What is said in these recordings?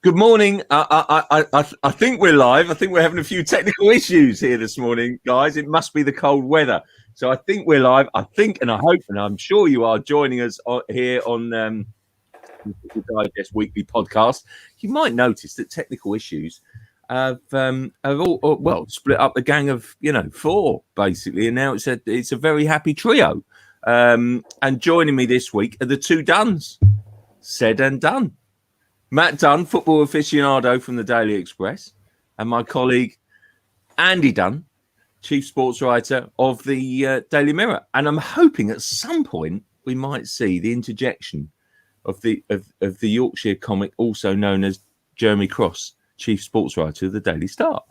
Good morning. I think we're live. I think we're having a few technical issues here this morning, guys. It must be the cold weather. So I think we're live. I think, and I hope, and I'm sure you are joining us here on the Digest Weekly podcast. You might notice that technical issues have all split up the gang of 4 basically, and now it's a very happy trio. And joining me this week are the two Dunns, said and done. Matt Dunn, football aficionado from the Daily Express, and my colleague Andy Dunn, chief sports writer of the Daily Mirror. And I'm hoping at some point we might see the interjection of the Yorkshire comic, also known as Jeremy Cross, chief sports writer of the Daily Star.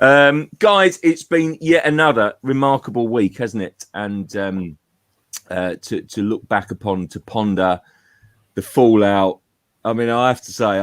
Guys, it's been yet another remarkable week, hasn't it? And to look back upon, to ponder the fallout. I mean, I have to say,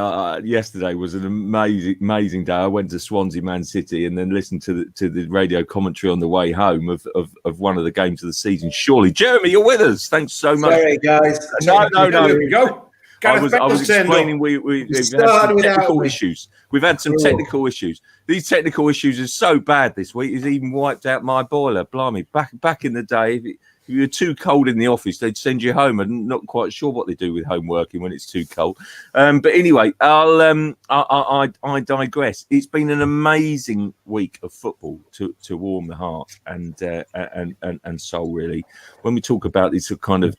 yesterday was an amazing day. I went to Swansea, Man City, and then listened to the radio commentary on the way home of one of the games of the season. Surely, Jeremy, you're with us. Thanks so much. Sorry, guys. No. Here we go. I was explaining we've had some technical issues. We've had some technical issues. These technical issues are so bad this week. It's even wiped out my boiler. Blimey, back in the day. If you were too cold in the office, they'd send you home. I'm not quite sure what they do with home working when it's too cold. But anyway, I digress. It's been an amazing week of football to warm the heart and soul, really. When we talk about these kind of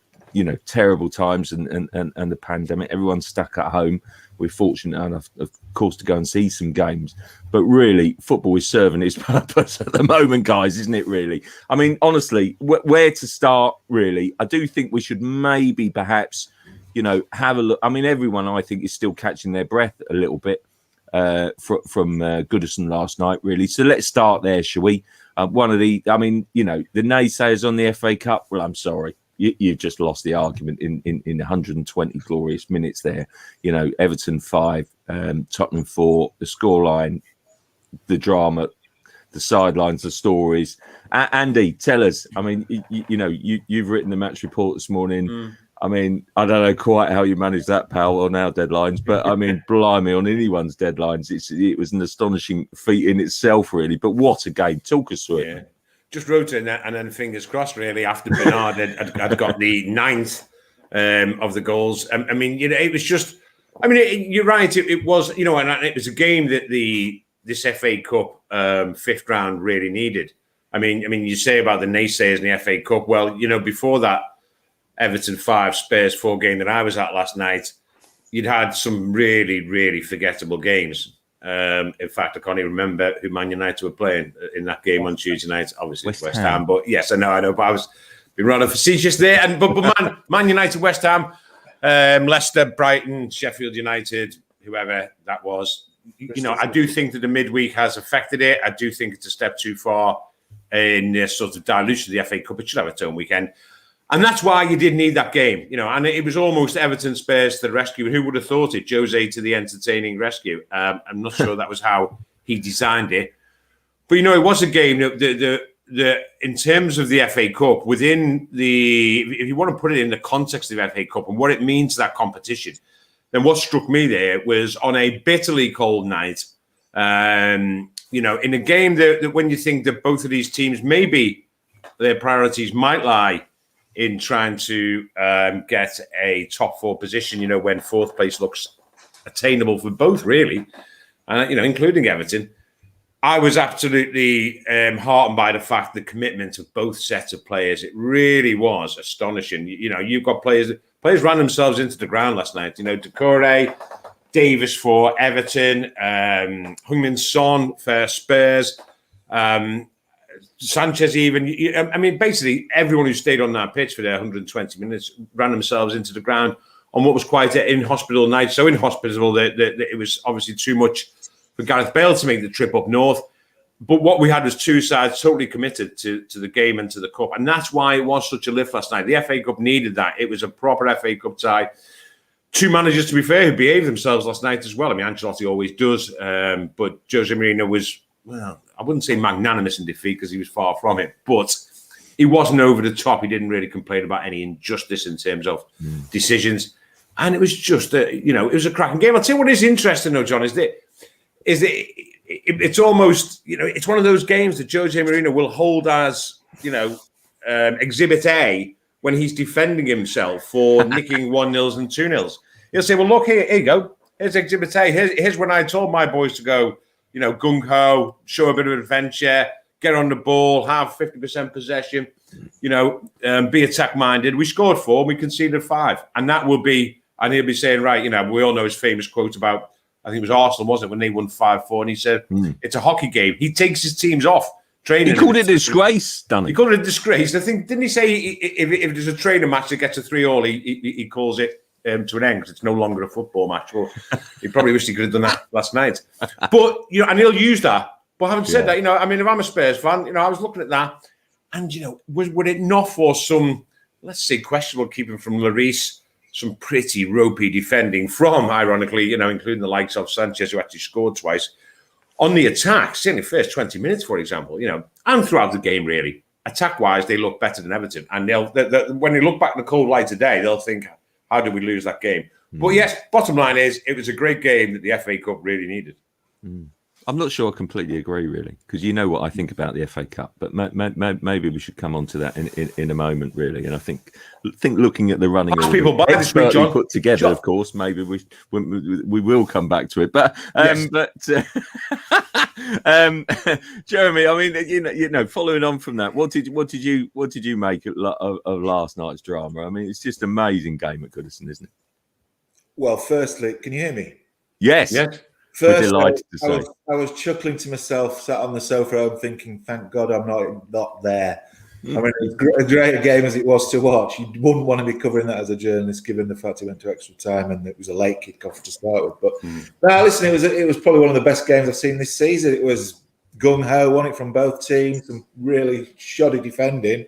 terrible times and the pandemic, everyone's stuck at home. We're fortunate enough, of course, to go and see some games. But really, football is serving its purpose at the moment, guys, isn't it, really? I mean, honestly, where to start, really? I do think we should maybe perhaps, have a look. I mean, everyone, I think, is still catching their breath a little bit from Goodison last night, really. So let's start there, shall we? The naysayers on the FA Cup, well, I'm sorry. You've just lost the argument in 120 glorious minutes there. Everton 5, Tottenham 4, the scoreline, the drama, the sidelines, the stories. Andy, tell us. I mean, you've written the match report this morning. I mean, I don't know quite how you manage that, pal, on our deadlines, but I mean, blimey, on anyone's deadlines, it was an astonishing feat in itself, really. But what a game! Talk us through it. Just wrote it and then fingers crossed, really, after Bernard had got the 9th of the goals. I mean, it was just, you're right. It was, and it was a game that this FA Cup 5th round really needed. I mean, you say about the naysayers in the FA Cup. Well, before that, Everton 5, Spurs 4 game that I was at last night, you'd had some really, really forgettable games. In fact, I can't even remember who Man United were playing in that game on Tuesday night. Obviously, West Ham. But yes, I know. But I was being rather facetious there. But Man United, West Ham, Leicester, Brighton, Sheffield United, whoever that was. I do think that the midweek has affected it. I do think it's a step too far in this sort of dilution of the FA Cup. It should have its own weekend. And that's why you did need that game, and it was almost Everton Spurs to the rescue. And who would have thought it? Jose to the entertaining rescue. I'm not sure that was how he designed it. But, it was a game that in terms of the FA Cup, within if you want to put it in the context of the FA Cup and what it means to that competition, then what struck me there was on a bitterly cold night, in a game that when you think that both of these teams, maybe their priorities might lie in trying to get a top 4 position, when 4th place looks attainable for both, really, including Everton. I was absolutely heartened by the fact the commitment of both sets of players. It really was astonishing. You've got players ran themselves into the ground last night. Doucouré, Davis for Everton, Heung-min Son for Spurs, Sanchez even. Basically everyone who stayed on that pitch for their 120 minutes ran themselves into the ground on what was quite an inhospitable night. So inhospitable that it was obviously too much for Gareth Bale to make the trip up north. But what we had was two sides totally committed to the game and to the cup. And that's why it was such a lift last night. The FA Cup needed that. It was a proper FA Cup tie. Two managers, to be fair, who behaved themselves last night as well. Ancelotti always does. But Jose Mourinho was, well, I wouldn't say magnanimous in defeat because he was far from it. But he wasn't over the top. He didn't really complain about any injustice in terms of decisions. And it was just, it was a cracking game. I'll tell you what is interesting, though, John, is that it's almost, it's one of those games that Jose Mourinho will hold as, Exhibit A when he's defending himself for nicking 1-0s and 2-0s. He'll say, well, look, here you go. Here's Exhibit A. Here's when I told my boys to go, gung-ho, show a bit of adventure, get on the ball, have 50% possession, be attack-minded. We scored 4, we conceded 5. And that will be, and he'll be saying, right, we all know his famous quote about, I think it was Arsenal, wasn't it, when they won 5-4, and he said, it's a hockey game. He takes his teams off training. He called it a disgrace, didn't he? He called it a disgrace. I think, didn't he say if there's a training match that gets a 3-all, he calls it to an end because it's no longer a football match? Well, he probably wished he could have done that last night. But, and he'll use that. But having said that, if I'm a Spurs fan, I was looking at that, and, would it not for some, let's say, questionable keeping from Lloris, some pretty ropey defending from, ironically, including the likes of Sanchez, who actually scored twice, on the attack, certainly the first 20 minutes, for example, and throughout the game, really, attack-wise, they look better than Everton. And when they look back in the cold light today, they'll think, how did we lose that game? But yes, bottom line is, it was a great game that the FA Cup really needed. I'm not sure I completely agree, really, because you know what I think about the FA Cup, but maybe we should come on to that in a moment, really. And I think looking at the running order, people by this week, John, put together, John. Of course, maybe we will come back to it. But Jeremy, I mean, following on from that, what did you make of last night's drama? I mean, it's just an amazing game at Goodison, isn't it? Well, firstly, can you hear me? Yes. First, I was chuckling to myself, sat on the sofa home, thinking, "Thank God I'm not there." I mean, as great a game as it was to watch, you wouldn't want to be covering that as a journalist, given the fact it went to extra time and it was a late kick-off to start with. But no, listen, it was probably one of the best games I've seen this season. It was gung-ho, won it from both teams, some really shoddy defending,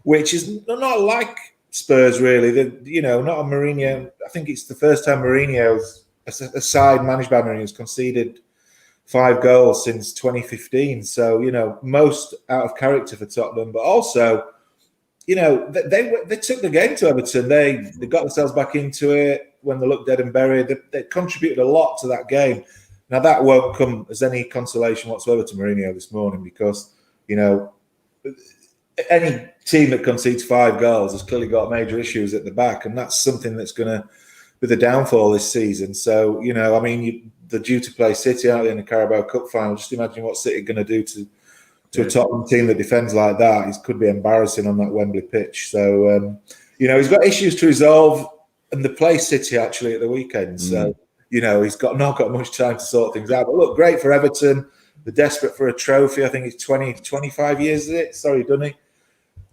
which is not like Spurs, really. Not a Mourinho. I think it's the first time Mourinho's a side managed by Mourinho has conceded 5 goals since 2015. So, most out of character for Tottenham, but also, they took the game to Everton. They got themselves back into it when they looked dead and buried. They contributed a lot to that game. Now, that won't come as any consolation whatsoever to Mourinho this morning because, any team that concedes 5 goals has clearly got major issues at the back, and that's something that's going to be the downfall this season. So, they're due to play City out in the Carabao Cup final. Just imagine what City are going to do to a Tottenham team that defends like that. It could be embarrassing on that Wembley pitch. So, he's got issues to resolve, and they play City actually at the weekend. So, he's not got much time to sort things out. But look, great for Everton. They're desperate for a trophy. I think it's 25 years, is it? Sorry, Dunny.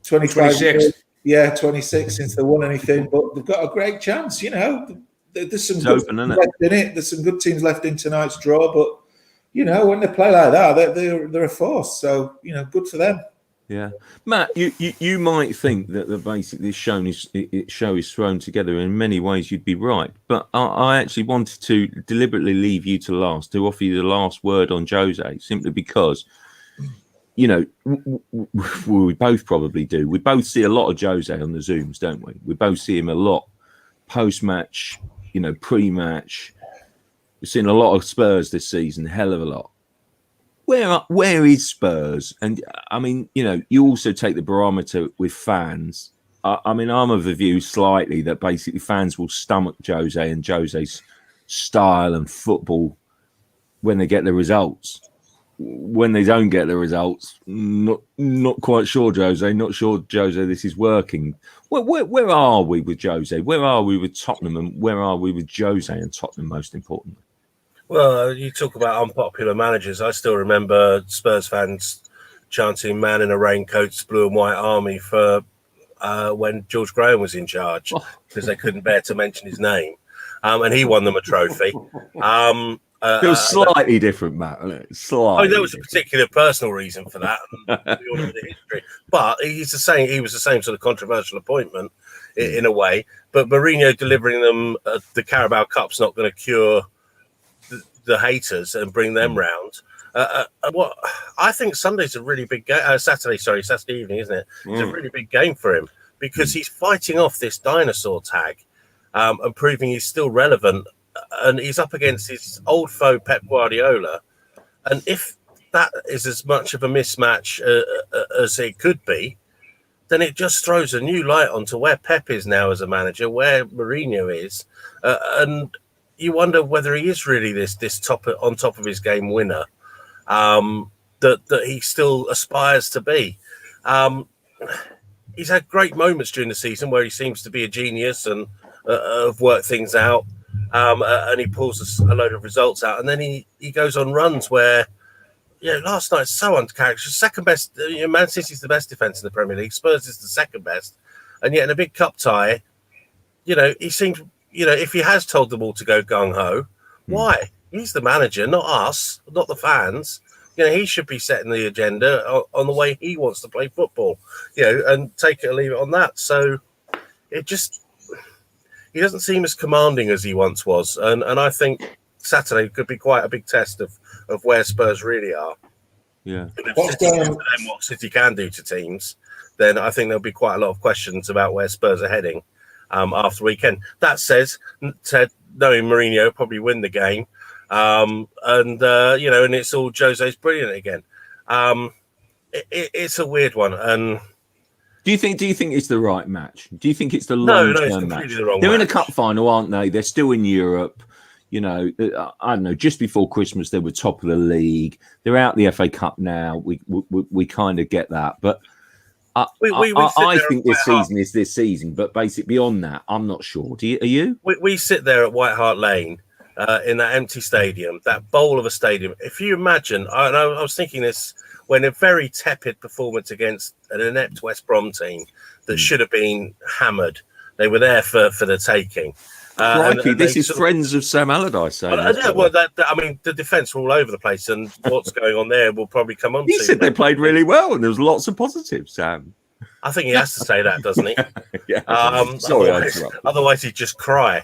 26. Years. Yeah, 26 since they won anything. But they've got a great chance, There's some good teams left in it. There's some good teams left in tonight's draw, but when they play like that, they're a force. So good for them. Yeah, Matt, you might think that basically this show is thrown together. In many ways, you'd be right, but I actually wanted to deliberately leave you to last to offer you the last word on Jose, simply because. We both probably do. We both see a lot of Jose on the Zooms, don't we? We both see him a lot post-match, pre-match. We've seen a lot of Spurs this season, a hell of a lot. Where is Spurs? And I mean, you also take the barometer with fans. I'm of the view slightly that basically fans will stomach Jose and Jose's style and football when they get the results. When they don't get the results, not quite sure, Jose. Not sure, Jose, this is working. Where are we with Jose? Where are we with Tottenham? And where are we with Jose and Tottenham, most importantly? Well, you talk about unpopular managers. I still remember Spurs fans chanting "Man in a Raincoat's Blue and White Army" for when George Graham was in charge because they couldn't bear to mention his name. And he won them a trophy. It was slightly different, Matt. Slightly. There was a particular personal reason for that. We all know the history. But he was the same sort of controversial appointment in a way. But Mourinho delivering them the Carabao Cup's not going to cure the haters and bring them round. What I think Sunday's a really big game. Saturday evening, isn't it? It's a really big game for him because he's fighting off this dinosaur tag. and proving he's still relevant. And he's up against his old foe, Pep Guardiola. And if that is as much of a mismatch as it could be, then it just throws a new light onto where Pep is now as a manager, where Mourinho is. And you wonder whether he is really this on top of his game winner that he still aspires to be. He's had great moments during the season where he seems to be a genius and have worked things out, and he pulls a load of results out. And then he goes on runs where, last night, so uncharacteristic. Second best, Man City's the best defence in the Premier League. Spurs is the second best. And yet in a big cup tie, he seemed, if he has told them all to go gung-ho, why? He's the manager, not us, not the fans. He should be setting the agenda on the way he wants to play football, and take it or leave it on that. So he doesn't seem as commanding as he once was. And I think Saturday could be quite a big test of where Spurs really are. Yeah. What City can do to teams, then I think there'll be quite a lot of questions about where Spurs are heading after the weekend. That said, knowing Mourinho probably win the game. And it's all Jose's brilliant again. It's a weird one. And do you think it's the right match? Do you think it's the long-term match? They're in a cup final, aren't they? They're still in Europe. I don't know. Just before Christmas, they were top of the league. They're out the FA Cup now. We kind of get that, but I think this season is this season. But basically, beyond that, I'm not sure. Are you? We sit there at White Hart Lane. In that empty stadium, that bowl of a stadium. If you imagine, I was thinking this when a very tepid performance against an inept West Brom team that should have been hammered. They were there for the taking. Crikey, this is friends of Sam Allardyce. The defence were all over the place, and what's going on there will probably come on. He said they played really well, and there was lots of positives, Sam. I think he has to say that, doesn't he? Yeah. Otherwise he'd just cry.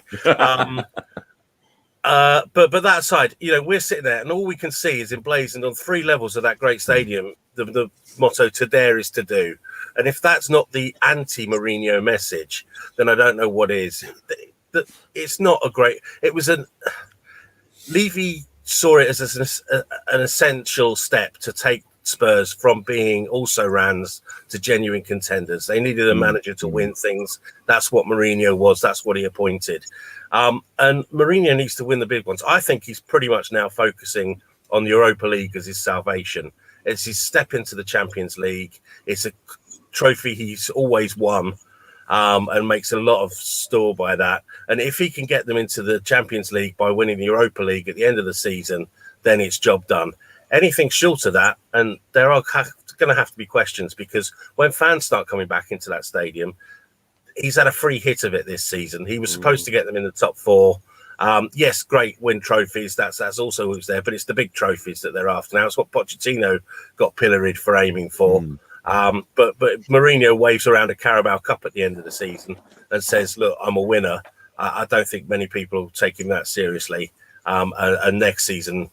But that aside, we're sitting there and all we can see is emblazoned on 3 levels of that great stadium, the motto, "To dare is to do." And if that's not the anti-Mourinho message, then I don't know what is. It's not a great... Levy saw it as an essential step to take Spurs from being also-rans to genuine contenders. They needed a manager to win things. That's what Mourinho was. That's what he appointed. And Mourinho needs to win the big ones. I think he's pretty much now focusing on the Europa League as his salvation. It's his step into the Champions League. It's a trophy he's always won, and makes a lot of store by that. And if he can get them into the Champions League by winning the Europa League at the end of the season, then it's job done. Anything short of that, and there are going to have to be questions, because when fans start coming back into that stadium, he's had a free hit of it this season. He was supposed to get them in the top 4. Yes, great, win trophies. That's also who's there, but it's the big trophies that they're after now. It's what Pochettino got pilloried for aiming for. But Mourinho waves around a Carabao Cup at the end of the season and says, "Look, I'm a winner." I don't think many people take him that seriously. And next season,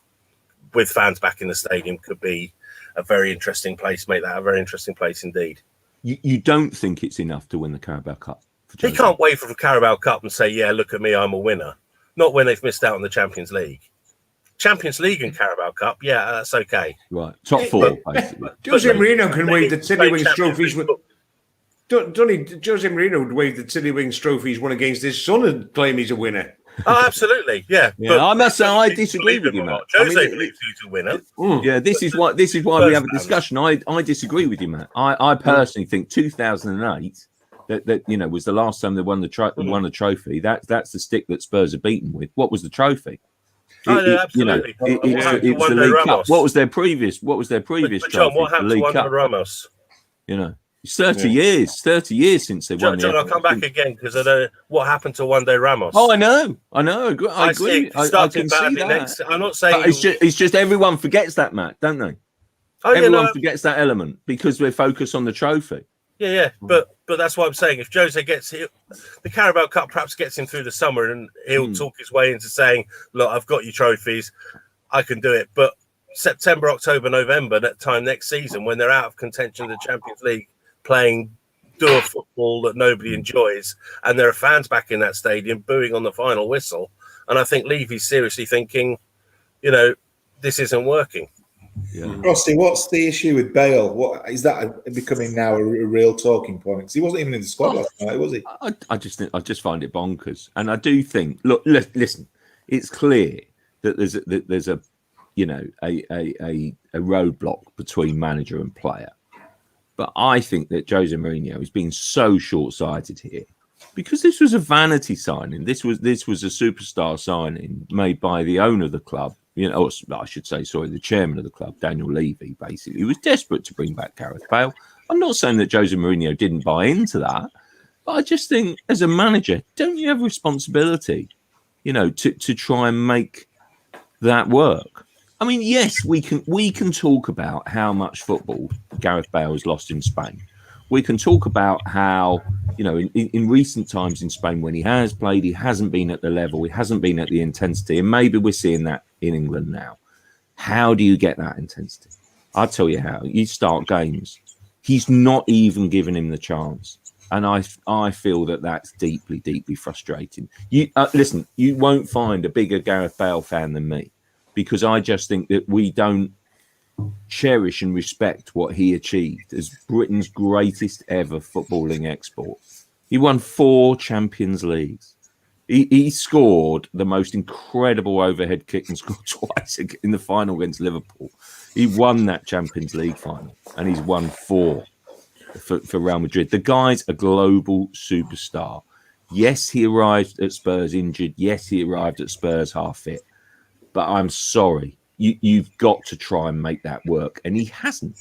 with fans back in the stadium, could be a very interesting place. Make that a very interesting place indeed. You don't think it's enough to win the Carabao Cup? He can't wait for the Carabao Cup and say, "Yeah, look at me, I'm a winner." Not when they've missed out on the Champions League. Champions League and Carabao Cup, yeah, that's okay. Right, top 4, basically. Jose Mourinho can wave the Tiddlywings trophies. Jose Mourinho would wave the Tiddlywings trophies won against his son and claim he's a winner. Oh, absolutely, yeah. But I must say, I disagree with you, Matt. Jose believes he's a winner. Yeah, this is why we have a discussion. I disagree with you, Matt. I personally think 2008 that was the last time they won the trophy. That's the stick that Spurs are beaten with. What was the trophy? Absolutely. It's the League Cup. What was their previous trophy? John, what happened to Wanda Ramos? It's 30 years. 30 years since they won. John, I'll come back again because I know what happened to One Day Ramos. Oh, I know. I agree. I can see that. I'm not saying it's just everyone forgets that, Matt, don't they? Everyone forgets that element because we're focused on the trophy. Yeah. But that's what I'm saying. If Jose gets the Carabao Cup, perhaps gets him through the summer, and he'll talk his way into saying, "Look, I've got your trophies, I can do it." But September, October, November, that time next season, when they're out of contention of the Champions League, playing do a football that nobody enjoys, and there are fans back in that stadium booing on the final whistle. And I think Levy's seriously thinking, this isn't working. Yeah. Frosty, what's the issue with Bale? What is that becoming now a real talking point? Because he wasn't even in the squad last night, was he? I just find it bonkers, and I do think. Look, listen, it's clear that there's a roadblock between manager and player, but I think that Jose Mourinho is being so short-sighted here because this was a vanity signing. This was a superstar signing made by the owner of the club. I should say, the chairman of the club, Daniel Levy, basically, he was desperate to bring back Gareth Bale. I'm not saying that Jose Mourinho didn't buy into that, but I just think as a manager, don't you have a responsibility, to try and make that work? I mean, yes, we can talk about how much football Gareth Bale has lost in Spain. We can talk about how, in recent times in Spain, when he has played, he hasn't been at the level, he hasn't been at the intensity, and maybe we're seeing that in England now. How do you get that intensity? I'll tell you how. You start games. He's not even giving him the chance. And I feel that that's deeply, deeply frustrating. Listen, you won't find a bigger Gareth Bale fan than me, because I just think that we don't cherish and respect what he achieved as Britain's greatest ever footballing export. He won 4 Champions Leagues. He scored the most incredible overhead kick and scored twice in the final against Liverpool. He won that Champions League final, and he's won 4 for Real Madrid. The guy's a global superstar. Yes, he arrived at Spurs injured. Yes, he arrived at Spurs half fit. But I'm sorry. You've got to try and make that work. And he hasn't.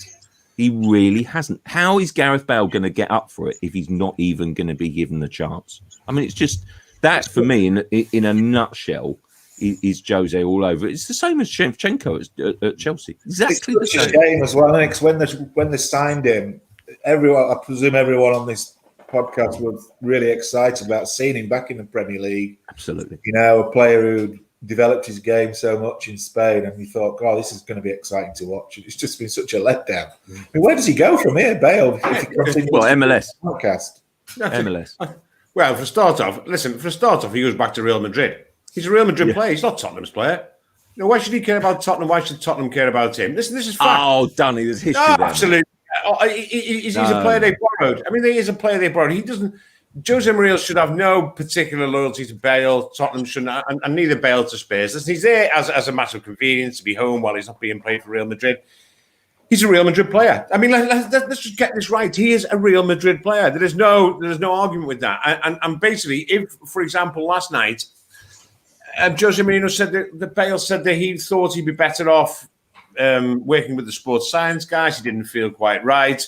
He really hasn't. How is Gareth Bale going to get up for it if he's not even going to be given the chance? I mean, it's just that for me, in a nutshell, is Jose all over. It's the same as Shevchenko at Chelsea. Exactly the same. It's a shame as well, Alex. When they signed him, I presume everyone on this podcast was really excited about seeing him back in the Premier League. Absolutely. A player who developed his game so much in Spain, and you thought, God, this is going to be exciting to watch. It's just been such a letdown. I mean, where does he go from here, Bale? MLS. Podcast. MLS. Well, for a start off, he goes back to Real Madrid. He's a Real Madrid player. He's not Tottenham's player. Why should he care about Tottenham? Why should Tottenham care about him? This is fact. Oh, Dunny, there's history there. Absolutely. He's a player they borrowed. I mean, he is a player they borrowed. He doesn't. Jose Mourinho should have no particular loyalty to Bale. Tottenham shouldn't, and neither Bale to Spurs. Listen, he's there as a matter of convenience to be home while he's not being played for Real Madrid. He's a Real Madrid player. I mean, let's just get this right. He is a Real Madrid player. There's no argument with that. And basically, if, for example, last night, Jose Mourinho said that Bale said that he thought he'd be better off working with the sports science guys. He didn't feel quite right.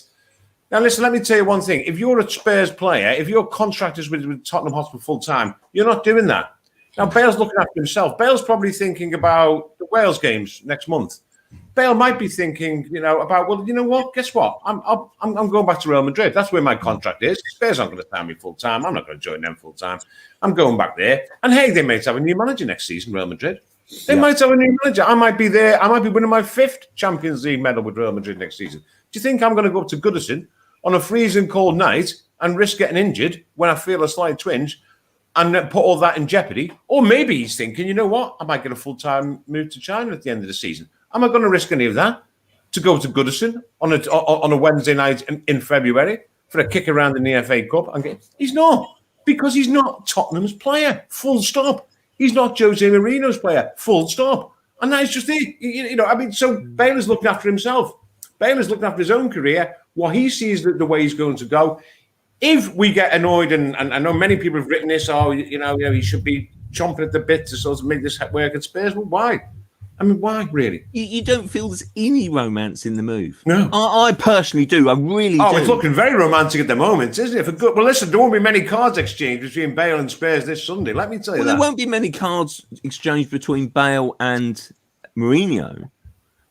Now, listen, let me tell you one thing. If you're a Spurs player, if you're contractors with Tottenham Hotspur full-time, you're not doing that. Now, Bale's looking after himself. Bale's probably thinking about the Wales games next month. Bale might be thinking, about, well, you know what? Guess what? I'm going back to Real Madrid. That's where my contract is. Spurs aren't going to sign me full-time. I'm not going to join them full-time. I'm going back there. And, hey, they might have a new manager next season, Real Madrid. They might have a new manager. I might be there. I might be winning my 5th Champions League medal with Real Madrid next season. Do you think I'm going to go up to Goodison on a freezing cold night and risk getting injured when I feel a slight twinge and put all that in jeopardy? Or maybe he's thinking, you know what? I might get a full-time move to China at the end of the season. Am I going to risk any of that to go to Goodison on a Wednesday night in February for a kick around in the FA Cup? He's not, because he's not Tottenham's player, full stop. He's not Jose Mourinho's player, full stop. And that is just it. So Bale is looking after himself. Bale is looking after his own career, what he sees the way he's going to go. If we get annoyed, and I know many people have written this, he should be chomping at the bit to sort of make this work at Spurs. Well, why? I mean, why, really? You don't feel there's any romance in the move? No. I personally do. I really do. It's looking very romantic at the moment, isn't it? Well, listen, there won't be many cards exchanged between Bale and Spurs this Sunday. Let me tell you that. There won't be many cards exchanged between Bale and Mourinho.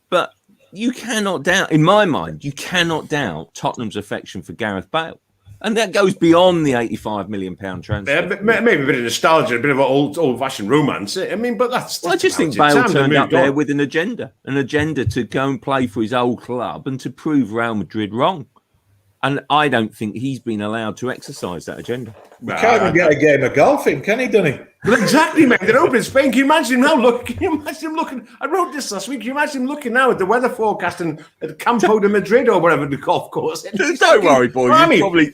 But you cannot doubt, in my mind, Tottenham's affection for Gareth Bale. And that goes beyond the £85 million transfer. Yeah, maybe a bit of nostalgia, a bit of an old-fashioned romance. I mean, but that's I just think Bale turned up there with an agenda to go and play for his old club and to prove Real Madrid wrong. And I don't think he's been allowed to exercise that agenda. He can't even get a game of golf in, can he, Dunny? Well, exactly, mate. They're open in Spain. Can you imagine him now? Can you imagine him looking? I wrote this last week. Can you imagine him looking now at the weather forecast at Campo de Madrid or whatever the golf course? Don't worry, boys.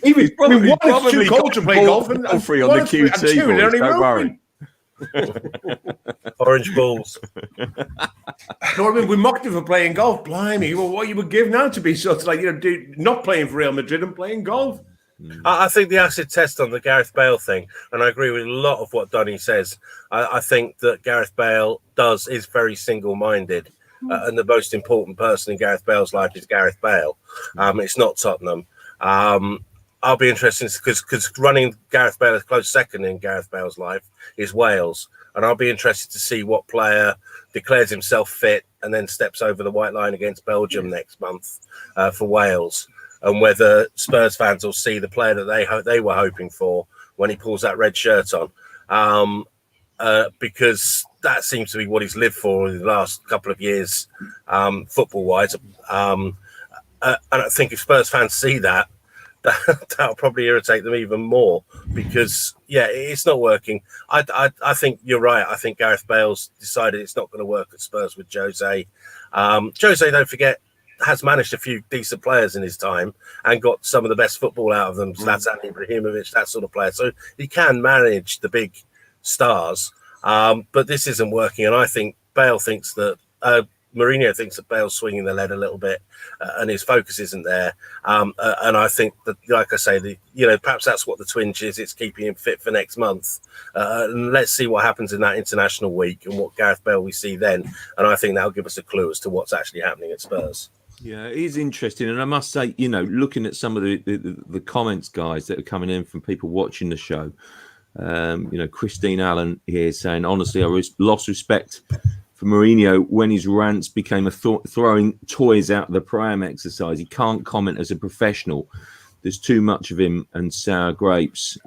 He's probably too cold to play golf. And free on the QT. Boys, don't worry. Orange balls. No, I mean, we mocked him for playing golf. Blimey, well, what you would give now to be sort of like, not playing for Real Madrid and playing golf. I think the acid test on the Gareth Bale thing, and I agree with a lot of what Dunny says. I think that Gareth Bale is very single-minded, and the most important person in Gareth Bale's life is Gareth Bale. It's not Tottenham. I'll be interested because running Gareth Bale as close second in Gareth Bale's life is Wales, and I'll be interested to see what player declares himself fit and then steps over the white line against Belgium next month for Wales. And whether Spurs fans will see the player that they were hoping for when he pulls that red shirt on, because that seems to be what he's lived for in the last couple of years, football-wise. And I think if Spurs fans see that, that'll probably irritate them even more because, it's not working. I think you're right. I think Gareth Bale's decided it's not going to work at Spurs with Jose. Jose, don't forget, has managed a few decent players in his time and got some of the best football out of them. Zlatan Ibrahimovic, that sort of player. So he can manage the big stars, but this isn't working. And I think Bale thinks that Mourinho thinks that Bale's swinging the lead a little bit, and his focus isn't there. And I think that, like I say, perhaps that's what the twinge is. It's keeping him fit for next month. And let's see what happens in that international week and what Gareth Bale we see then. And I think that'll give us a clue as to what's actually happening at Spurs. Yeah, it is interesting. And I must say, looking at some of the comments, guys, that are coming in from people watching the show, Christine Allen here saying, honestly, I lost respect for Mourinho when his rants became a throwing toys out of the pram exercise. He can't comment as a professional. There's too much of him and sour grapes.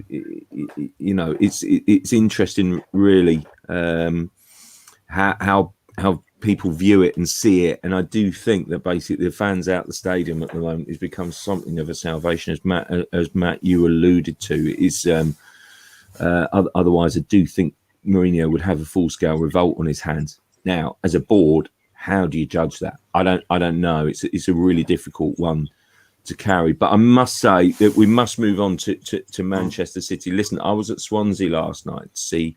It's interesting, really, how people view it and see it. And I do think that basically the fans out the stadium at the moment has become something of a salvation, as Matt you alluded to. Is otherwise I do think Mourinho would have a full-scale revolt on his hands. Now, as a board, how do you judge that? I don't know. It's a really difficult one to carry. But I must say that we must move on to Manchester City. Listen, I was at Swansea last night to see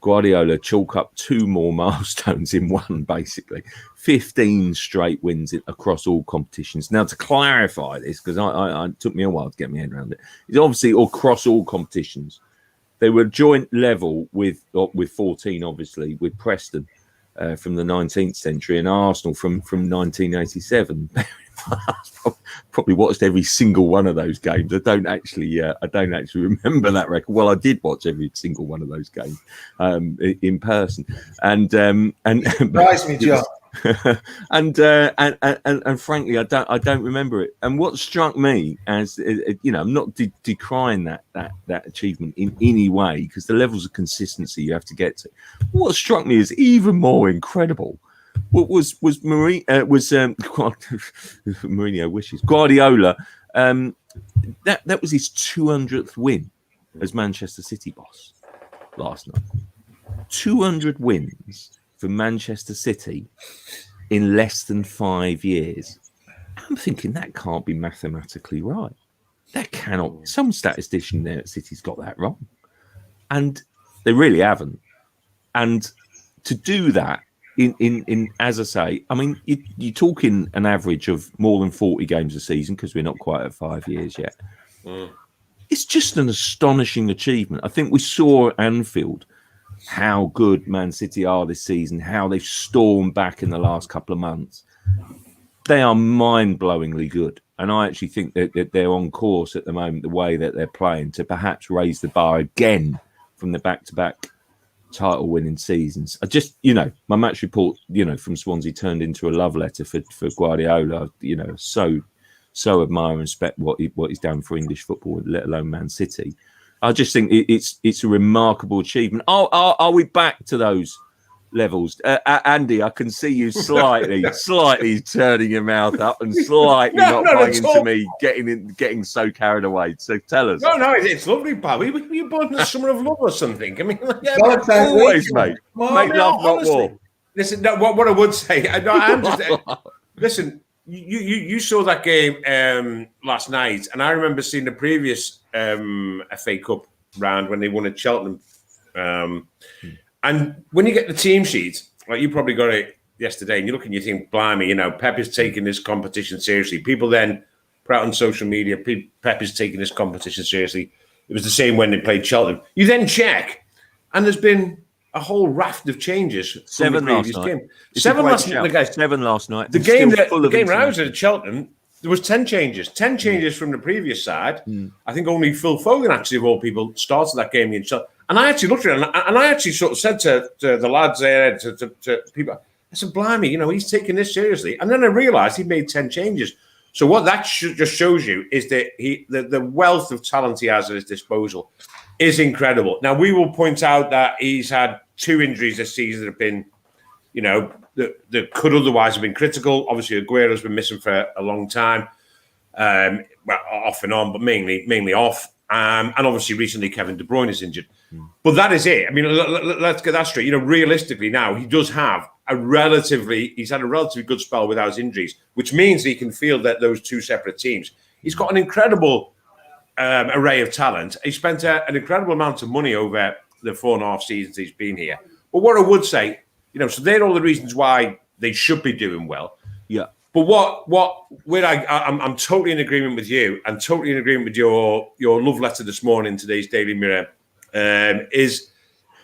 Guardiola chalk up 2 more milestones in one, basically 15 straight wins across all competitions. Now, to clarify this, because I took me a while to get my head around it, it's obviously across all competitions. They were joint level with 14, obviously, with Preston from the 19th century and Arsenal from 1987. Probably watched every single one of those games. I don't actually remember that record. Well, I did watch every single one of those games in person, and surprised me, John. and frankly, I don't remember it. And what struck me as I'm not decrying that achievement in any way, because the levels of consistency you have to get to. What struck me as even more incredible was Mourinho wishes Guardiola. That was his 200th win as Manchester City boss last night. 200 wins for Manchester City in less than 5 years. I'm thinking that can't be mathematically right. That cannot. Some statistician there at City's got that wrong, and they really haven't. And to do that in as I say, I mean, you're talking an average of more than 40 games a season, because we're not quite at 5 years yet. It's just an astonishing achievement. I think we saw at Anfield how good Man City are this season, how they've stormed back in the last couple of months. They are mind-blowingly good. And I actually think that they're on course at the moment, the way that they're playing, to perhaps raise the bar again from the back-to-back title-winning seasons. I just, my match report, from Swansea turned into a love letter for Guardiola. So admire and respect what he's done for English football, let alone Man City. I just think it's a remarkable achievement. Are we back to those levels. Andy, I can see you slightly turning your mouth up and slightly not buying into me getting so carried away. So tell us. No, it's lovely, pal. You're born in the summer of love or something. I mean, always, mate. Make love, not war. Listen, no, what I would say, listen. You saw that game last night, and I remember seeing the previous FA Cup round when they won at Cheltenham. And when you get the team sheet, like you probably got it yesterday, and you look and you think, blimey, Pep is taking this competition seriously. People then put out on social media, Pep is taking this competition seriously. It was the same when they played Cheltenham. You then check, and there's been a whole raft of changes. 7 last night. Seven last night. 7 last night. The game when I was at Cheltenham, there was 10 changes. 10 changes from the previous side. I think only Phil Foden, actually, of all people, started that game in Cheltenham. And I actually looked at it, and I actually sort of said to the lads there, to people, I said, blimey, he's taking this seriously. And then I realised he made 10 changes. So what that just shows you is that the wealth of talent he has at his disposal is incredible. Now, we will point out that he's had 2 injuries this season that have been, that could otherwise have been critical. Obviously, Aguero's been missing for a long time, off and on, but mainly off. And obviously, recently, Kevin De Bruyne is injured. But that is it. I mean, let's get that straight. Realistically now, he's had a relatively good spell without his injuries, which means he can field that those 2 separate teams. He's got an incredible array of talent. He spent an incredible amount of money over the 4.5 seasons he's been here. But what I would say, so they're all the reasons why they should be doing well. Yeah. But I'm totally in agreement with you, and totally in agreement with your love letter this morning, today's Daily Mirror, is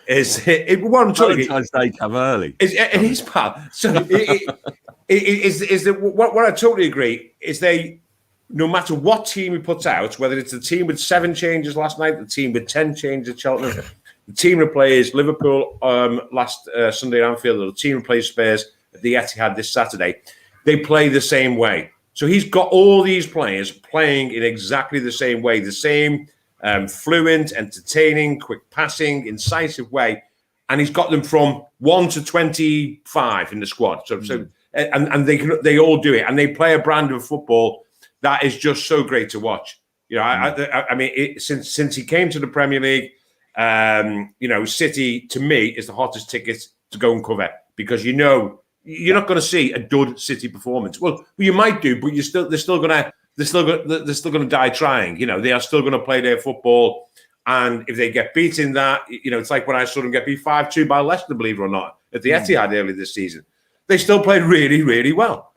what I'm talking about. Valentine's Day come early. It is, pal. So is that what I totally agree is they, no matter what team he puts out, whether it's the team with 7 changes last night, the team with 10 changes at Cheltenham, the team that plays Liverpool last Sunday at Anfield, or the team that plays Spurs at the Etihad this Saturday, they play the same way. So he's got all these players playing in exactly the same way, the same fluent, entertaining, quick passing, incisive way, and he's got them from 1 to 25 in the squad. And they all do it, and they play a brand of football that is just so great to watch. I mean, since he came to the Premier League, City to me is the hottest ticket to go and cover, because you're not going to see a dud City performance. Well, you might do, but they're still going to die trying. They are still going to play their football, and if they get beat in that, it's like when I saw them get beat 5-2 by Leicester, believe it or not, at the Etihad early this season. They still played really, really well.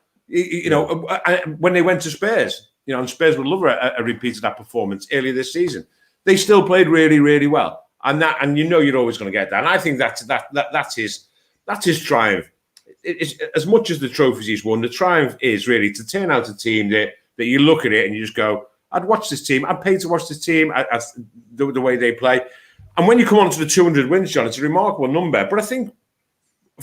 When they went to Spurs, and Spurs would love a repeat of that performance earlier this season. They still played really, really well, and you're always going to get that. And I think that's his triumph. It's, as much as the trophies he's won, the triumph is really to turn out a team that you look at it and you just go, I'd watch this team. I'd pay to watch this team, the way they play. And when you come on to the 200 wins, John, it's a remarkable number. But I think,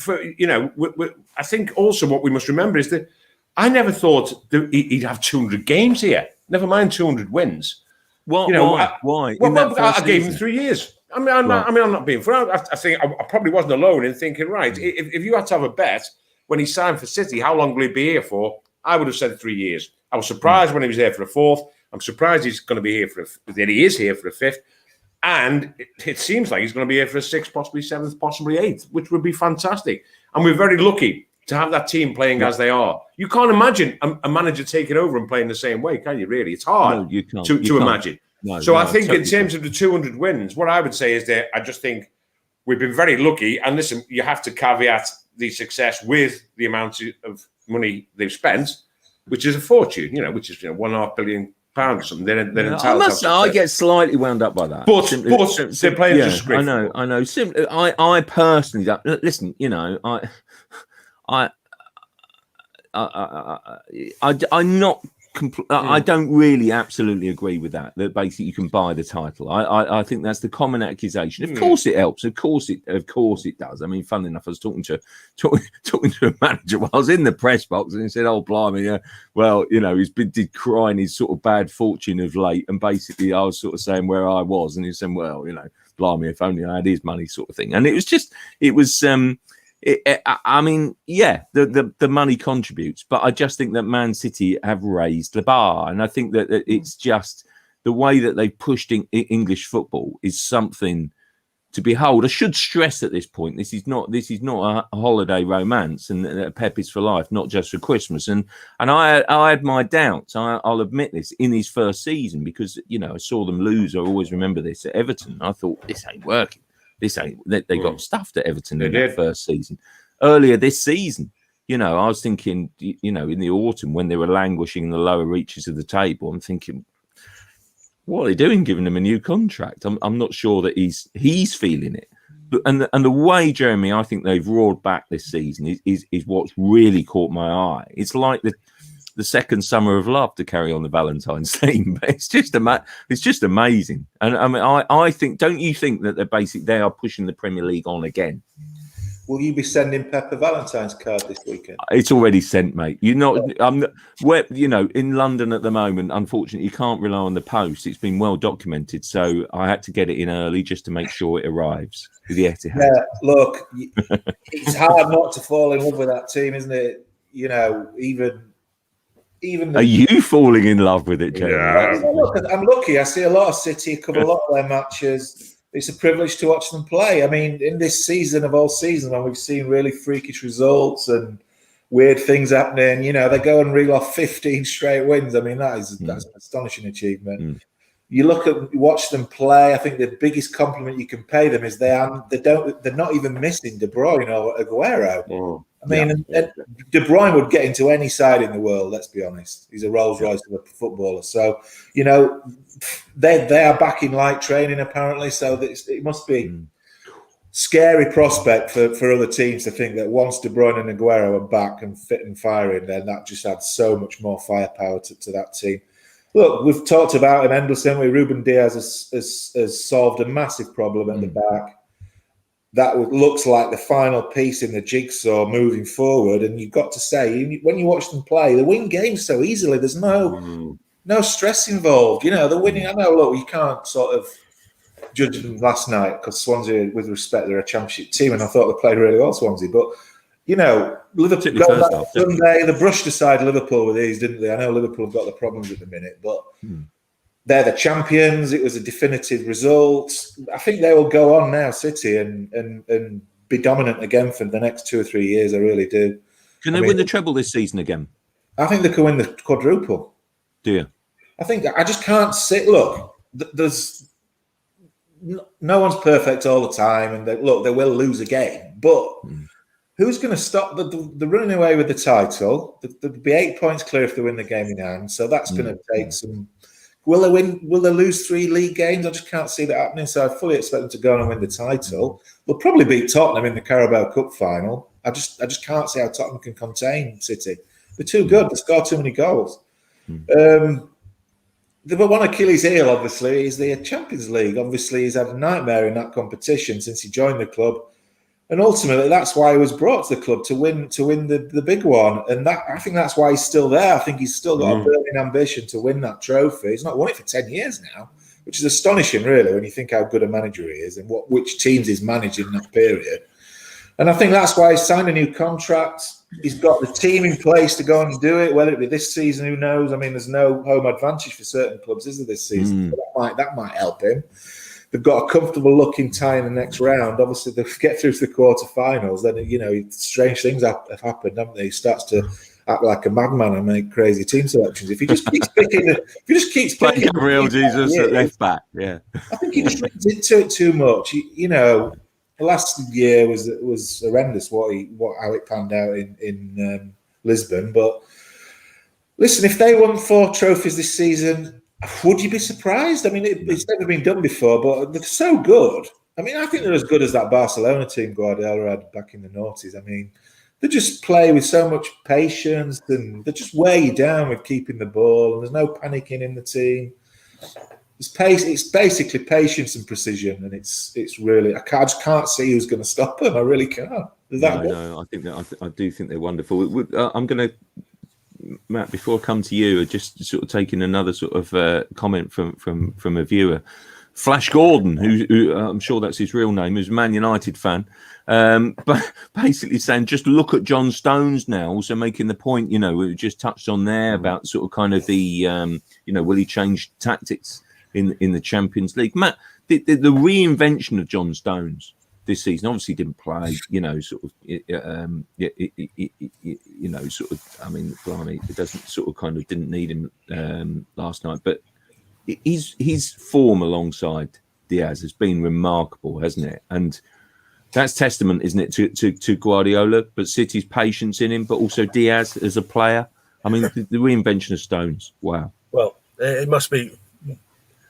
I think also what we must remember is that I never thought that he'd have 200 games here. Never mind 200 wins. Why? Well, I gave him 3 years. I'm not being fair. I think I probably wasn't alone in thinking, right, if you had to have a bet when he signed for City, how long will he be here for? I would have said 3 years. I was surprised when he was here for a 4th. I'm surprised he's going to be here that he is here for a 5th. And it seems like he's going to be here for a 6th, possibly 7th, possibly 8th, which would be fantastic. And we're very lucky to have that team playing as they are. You can't imagine a manager taking over and playing the same way, can you, really? It's hard to imagine. I think in terms of the 200 wins, what I would say is that I just think we've been very lucky. And listen, you have to caveat the success with the amount of money they've spent, which is a fortune, which is £1.5 billion or something. They're entitled. I get slightly wound up by that. But they're playing just great. I know. Simply, I personally don't listen. I'm not. I don't really absolutely agree with that. That basically you can buy the title. I think that's the common accusation. Of course it helps. Of course it does. I mean, funnily enough, I was talking to a manager while I was in the press box, and he said, "Oh, blimey, well, he's been decrying his sort of bad fortune of late." And basically, I was sort of saying where I was, and he said, "Well, blimey, if only I had his money," sort of thing. And it was I mean, yeah, the money contributes, but I just think that Man City have raised the bar, and I think that it's just the way that they pushed English football is something to behold. I should stress at this point, this is not a holiday romance, and Pep is for life, not just for Christmas. And I had my doubts. I'll admit this in his first season, because I saw them lose. I always remember this at Everton. I thought, this ain't working. They got stuffed at Everton in that first season. Earlier this season, I was thinking, in the autumn when they were languishing in the lower reaches of the table, I'm thinking, what are they doing, giving him a new contract? I'm not sure that he's feeling it. And the way, Jeremy, I think they've roared back this season is what's really caught my eye. It's like the second summer of love, to carry on the Valentine's theme, but it's just amazing. And I mean, I think, don't you think that they are pushing the Premier League on again? Will you be sending Pep a Valentine's card this weekend? It's already sent, mate. In London at the moment, unfortunately, you can't rely on the post. It's been well documented, so I had to get it in early just to make sure it arrives with the Etihad. Yeah, look, it's hard not to fall in love with that team, isn't it? Even are you falling in love with it, Jamie? Yeah. Look, I'm lucky. I see a lot of City, cover a lot of their matches. It's a privilege to watch them play. I mean, in this season of all seasons, when we've seen really freakish results and weird things happening, they go and reel off 15 straight wins. I mean, that's an astonishing achievement. You watch them play. I think the biggest compliment you can pay them is they're not even missing De Bruyne or Aguero. I mean, and De Bruyne would get into any side in the world. Let's be honest. He's a Rolls Royce of a footballer. So they are back in light training apparently. So it must be scary prospect for other teams to think that once De Bruyne and Aguero are back and fit and firing, then that just adds so much more firepower to that team. Look, we've talked about him endlessly, haven't we? Ruben Diaz has solved a massive problem at the back. That looks like the final piece in the jigsaw moving forward. And you've got to say, when you watch them play, they win games so easily. There's no stress involved. They're winning. I know, look, you can't sort of judge them last night because Swansea, with respect, they're a championship team, and I thought they played really well, Swansea. But, Liverpool going back Sunday, they brushed aside Liverpool with these, didn't they? I know Liverpool have got the problems at the minute, but they're the champions. It was a definitive result. I think they will go on now, City, and be dominant again for the next 2 or 3 years. I really do. Can they win the treble this season again? I think they can win the quadruple. Do you? I just can't see. Look, there's no one's perfect all the time, and they will lose a game. But who's going to stop the running away with the title? There'll be 8 points clear if they win the game in hand. So that's going to take some. Will they win? Will they lose 3 league games? I just can't see that happening. So I fully expect them to go on and win the title. They'll probably beat Tottenham in the Carabao Cup final. I just can't see how Tottenham can contain City. They're too good. They score too many goals. The one Achilles heel, obviously, is the Champions League. Obviously, he's had a nightmare in that competition since he joined the club. And ultimately, that's why he was brought to the club, to win the big one. And I think that's why he's still there. I think he's still got a burning ambition to win that trophy. He's not won it for 10 years now, which is astonishing, really, when you think how good a manager he is and which teams he's managed in that period. And I think that's why he's signed a new contract. He's got the team in place to go and do it, whether it be this season, who knows? I mean, there's no home advantage for certain clubs, is there, this season? That might help him. They've got a comfortable looking tie in the next round. Obviously, they get through to the quarterfinals. Then strange things have happened, haven't they? He starts to act like a madman and make crazy team selections. If he just keeps picking, playing Gabriel Jesus at left back, I think he just reads into it too much. The last year was horrendous. How it panned out in Lisbon. But listen, if they won 4 trophies this season, would you be surprised? I mean, it's never been done before, but they're so good. I mean, I think they're as good as that Barcelona team Guardiola had back in the noughties. I mean, they just play with so much patience, and they just wear you down with keeping the ball, and there's no panicking in the team. It's basically patience and precision, and it's really I just can't see who's going to stop them. I really can't. No, I do think they're wonderful. I'm going to, Matt, before I come to you, just sort of taking another sort of comment from a viewer. Flash Gordon, who I'm sure that's his real name, who's a Man United fan, but basically saying just look at John Stones now, also making the point, we just touched on there about sort of kind of the, will he change tactics in the Champions League? Matt, the reinvention of John Stones this season obviously didn't play, sort of, I mean, blimey, it doesn't sort of kind of didn't need him last night, but his form alongside Diaz has been remarkable, hasn't it? And that's testament, isn't it, to Guardiola, but City's patience in him, but also Diaz as a player. I mean, the reinvention of Stones, wow. Well, it must be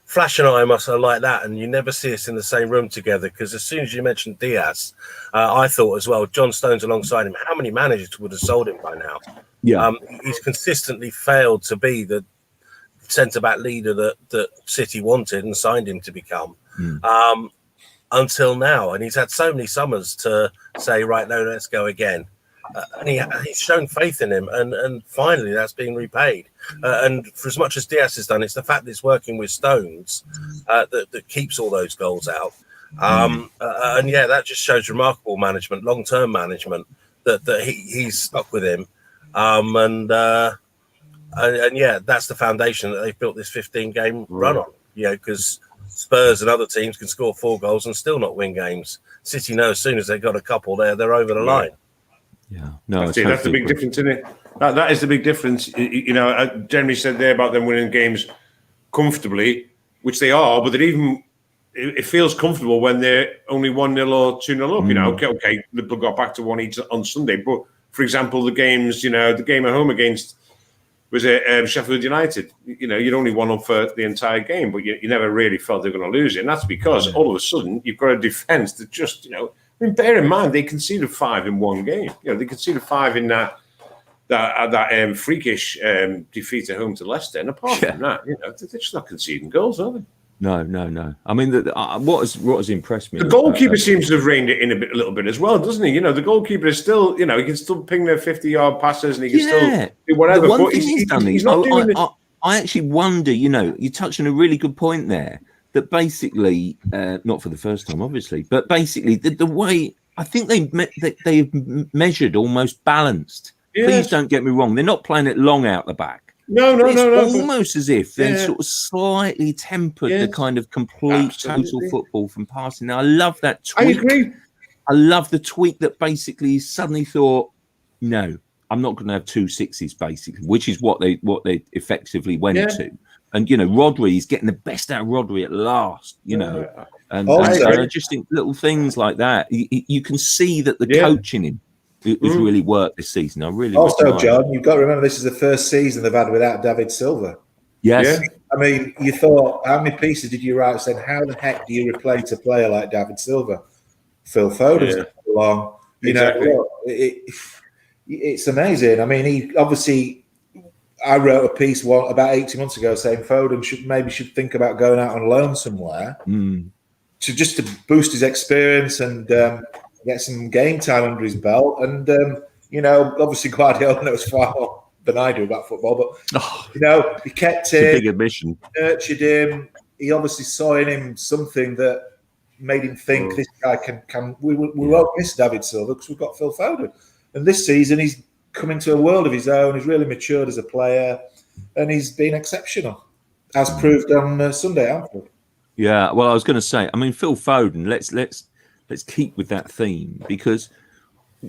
Flash and I must have like that, and you never see us in the same room together, because as soon as you mentioned Diaz, I thought as well, John Stones alongside him, how many managers would have sold him by now? Yeah, he's consistently failed to be the centre-back leader that City wanted and signed him to become until now. And he's had so many summers to say, right, no, let's go again. And he's shown faith in him, and finally that's being repaid. And for as much as Diaz has done, it's the fact that it's working with Stones that keeps all those goals out. And yeah, that just shows remarkable management, long-term management, that he's stuck with him. And yeah, that's the foundation that they've built this 15-game run on. Because Spurs and other teams can score 4 goals and still not win games. City know as soon as they've got a couple there, they're over the line. Yeah, no, that's the big difference, isn't it? That is the big difference. I generally said there about them winning games comfortably, which they are, but it feels comfortable when they're only 1-0 or 2-0 up. Okay, Liverpool got back to 1 each on Sunday, but for example, the games, the game at home against was Sheffield United. You'd only won up for the entire game, but you never really felt they were going to lose it, and that's because all of a sudden you've got a defence that just I mean, bear in mind they conceded 5 in one game. They conceded 5 in that freakish defeat at home to Leicester. And apart from that, they're just not conceding goals, are they? No. I mean, what has impressed me? The goalkeeper seems to have reined it in a little bit as well, doesn't he? The goalkeeper is still, he can still ping their 50-yard passes and he can still do whatever. But he's not doing I actually wonder. You touched on a really good point there. That basically, not for the first time, obviously, but basically the way I think they've measured almost balanced. Yes. Please don't get me wrong; they're not playing it long out the back. No. Almost as if they're sort of slightly tempered the kind of complete total football from passing. Now I love that tweak. I agree. I love the tweak that basically suddenly thought, no, I'm not going to have 2 sixes, basically, which is what they effectively went to. And, Rodri is getting the best out of Rodri at last, And I just think little things like that, you can see that the coaching him has really worked this season. I really also, John, you've got to remember this is the first season they've had without David Silva. Yes. Yeah. I mean, you thought, how many pieces did you write saying, how the heck do you replace a player like David Silva? Phil Foden's come along. It's amazing. I mean, he obviously... I wrote a piece about 18 months ago saying Foden should think about going out on loan somewhere to boost his experience and get some game time under his belt. And obviously Guardiola knows far more than I do about football, but he kept him, big admission, nurtured him. He obviously saw in him something that made him think this guy can. We won't miss David Silva because we've got Phil Foden. And this season he's come into a world of his own. He's really matured as a player, and he's been exceptional, as proved on Sunday at Anfield. Yeah, well, I was going to say, I mean, Phil Foden. Let's keep with that theme, because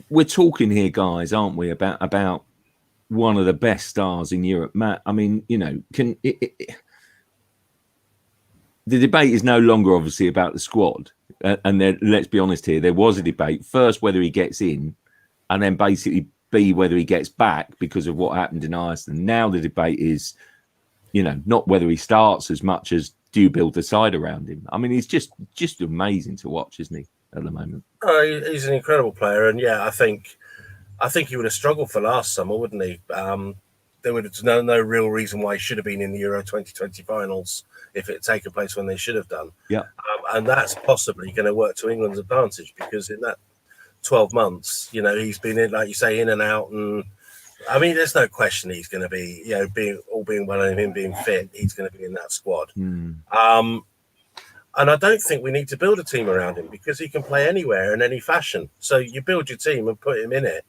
we're talking here, guys, aren't we, about one of the best stars in Europe, Matt? I mean, the debate is no longer obviously about the squad, and let's be honest here, there was a debate first whether he gets in, and then basically B, whether he gets back because of what happened in Iceland. Now the debate is, not whether he starts as much as do you build the side around him. I mean, he's just amazing to watch, isn't he, at the moment? Oh, he's an incredible player, and I think he would have struggled for last summer, wouldn't he? There would have no real reason why he should have been in the Euro 2020 finals if it had taken place when they should have done. Yeah, and that's possibly going to work to England's advantage, because in that 12 months, he's been in, like you say, in and out, and I mean, there's no question he's going to be, being well and him being fit, he's going to be in that squad. And I don't think we need to build a team around him because he can play anywhere in any fashion. So you build your team and put him in it.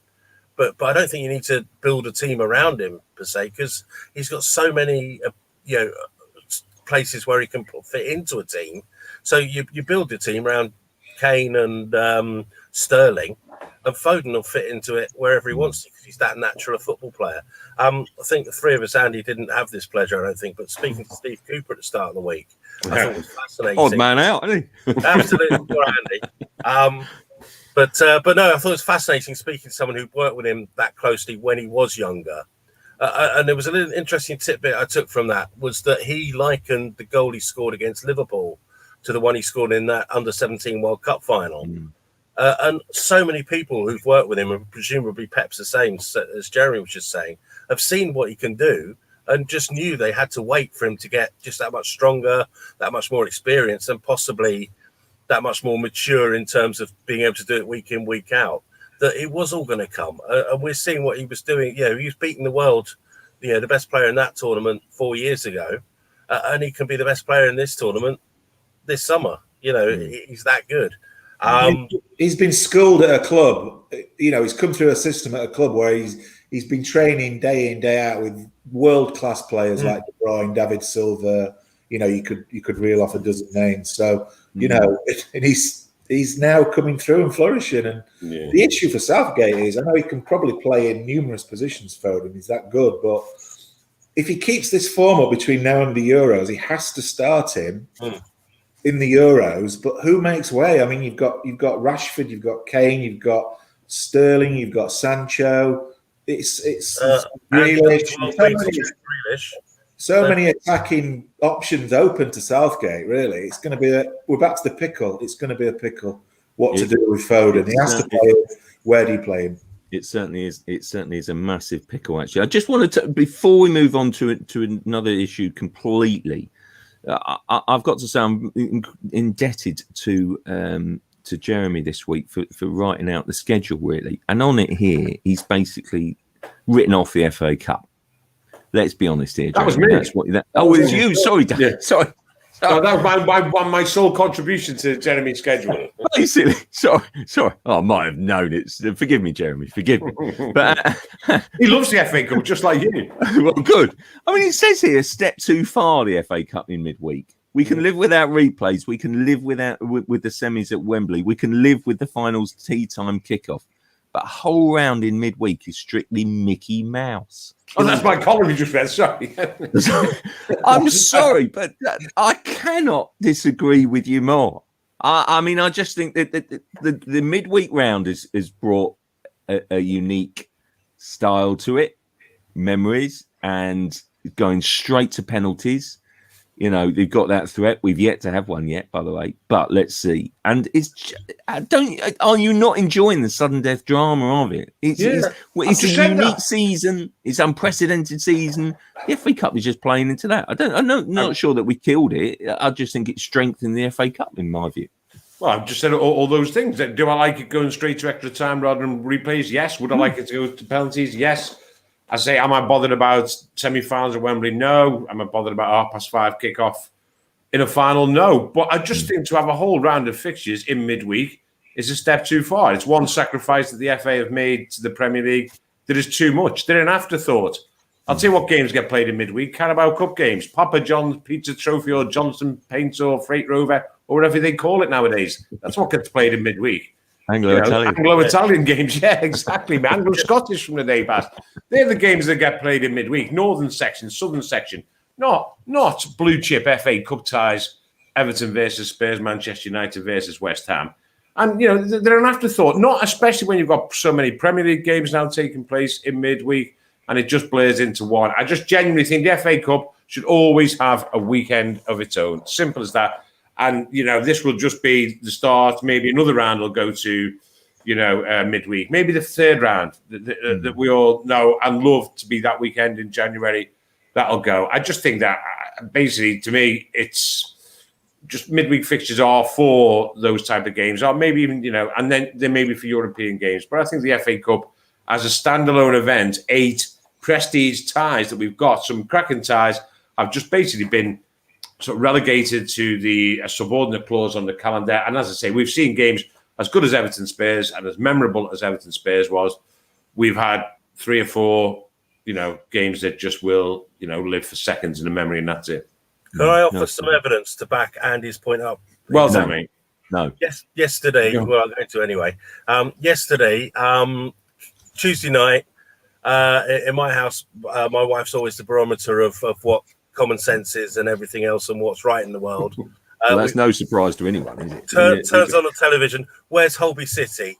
But I don't think you need to build a team around him per se, because he's got so many places where he can fit into a team. So you build your team around Kane and Sterling, and Foden will fit into it wherever he wants to because he's that natural a football player. I think the three of us, Andy, didn't have this pleasure, I don't think, but speaking to Steve Cooper at the start of the week, I thought it was fascinating. Odd man out, isn't he? Absolutely, poor Andy. But no, I thought it was fascinating speaking to someone who worked with him that closely when he was younger. And there was a little interesting tidbit I took from that was that he likened the goal he scored against Liverpool to the one he scored in that under-17 World Cup final. And so many people who've worked with him, and presumably Pep's the same, as Jeremy was just saying, have seen what he can do and just knew they had to wait for him to get just that much stronger, that much more experienced, and possibly that much more mature in terms of being able to do it week in, week out, that it was all going to come. And we're seeing what he was doing. He was beating the world, the best player in that tournament 4 years ago. And he can be the best player in this tournament this summer. He's that good. He's been schooled at a club. He's come through a system at a club where he's been training day in, day out with world-class players like De Bruyne, David Silva. You could reel off a dozen names. So, and he's now coming through and flourishing. And the issue for Southgate is, I know he can probably play in numerous positions, Foden. He's that good. But if he keeps this form up between now and the Euros, he has to start him in the Euros. But who makes way? I mean, you've got Rashford, you've got Kane, you've got Sterling, you've got Sancho. It's so many attacking options open to Southgate. Really, it's going to be we're back to the pickle. It's going to be a pickle. What to do with Foden? He has to play him. Where do you play him? It certainly is. It certainly is a massive pickle. Actually, I just wanted to, before we move on to another issue completely, I've got to say I'm indebted to Jeremy this week for writing out the schedule, really. And on it here, he's basically written off the FA Cup. Let's be honest here, Jeremy. That was me. It was you. Sorry, Dan. Yeah. Sorry. No, that was my sole contribution to Jeremy's schedule. Basically, sorry. Oh, I might have known it. Forgive me, Jeremy. Forgive me. But he loves the FA Cup, just like you. Well, good. I mean, it says here, a step too far, the FA Cup in midweek. We can live without replays. We can live with the semis at Wembley. We can live with the finals tea time kickoff. But a whole round in midweek is strictly Mickey Mouse. Oh, that's my column you just read. Sorry. I'm sorry, but I cannot disagree with you more. I mean, I just think that the midweek round has brought a unique style to it, memories, and going straight to penalties. They've got that threat. We've yet to have one yet, by the way. But let's see. And are you not enjoying the sudden death drama of it? It's a unique season. It's unprecedented season. The FA Cup is just playing into that. I'm not sure that we killed it. I just think it strengthened the FA Cup, in my view. Well, I've just said all those things. Do I like it going straight to extra time rather than replays? Yes. Would I like it to go to penalties? Yes. I say, am I bothered about semi-finals at Wembley? No. Am I bothered about 5:30 kickoff in a final? No. But I just think to have a whole round of fixtures in midweek is a step too far. It's one sacrifice that the FA have made to the Premier League that is too much. They're an afterthought. I'll tell you what games get played in midweek. Carabao Cup games, Papa John's Pizza Trophy or Johnson Paints or Freight Rover or whatever they call it nowadays. That's what gets played in midweek. Anglo-Italian games, yeah, exactly. Anglo-Scottish from the day past. They're the games that get played in midweek. Northern section, southern section. Not blue chip FA Cup ties, Everton versus Spurs, Manchester United versus West Ham. And, they're an afterthought, not especially when you've got so many Premier League games now taking place in midweek and it just blurs into one. I just genuinely think the FA Cup should always have a weekend of its own. Simple as that. And, this will just be the start. Maybe another round will go to, midweek. Maybe the third round that we all know and love to be that weekend in January. That'll go. I just think that basically, to me, it's just midweek fixtures are for those type of games. Or maybe even, and then they may be for European games. But I think the FA Cup as a standalone event, 8 prestige ties that we've got, some cracking ties, have just basically been sort of relegated to the subordinate clause on the calendar. And as I say, we've seen games as good as Everton Spurs and as memorable as Everton Spurs was. We've had 3 or 4, games that just will, live for seconds in the memory, and that's it. Can I offer some evidence to back Andy's point up? Well done, mate. No. Yes. Yesterday, well, I'm going to anyway. Yesterday, Tuesday night, in my house, my wife's always the barometer of what common sense is and everything else and what's right in the world. Well, that's no surprise to anyone, is it? Turns on the television. Where's Holby City?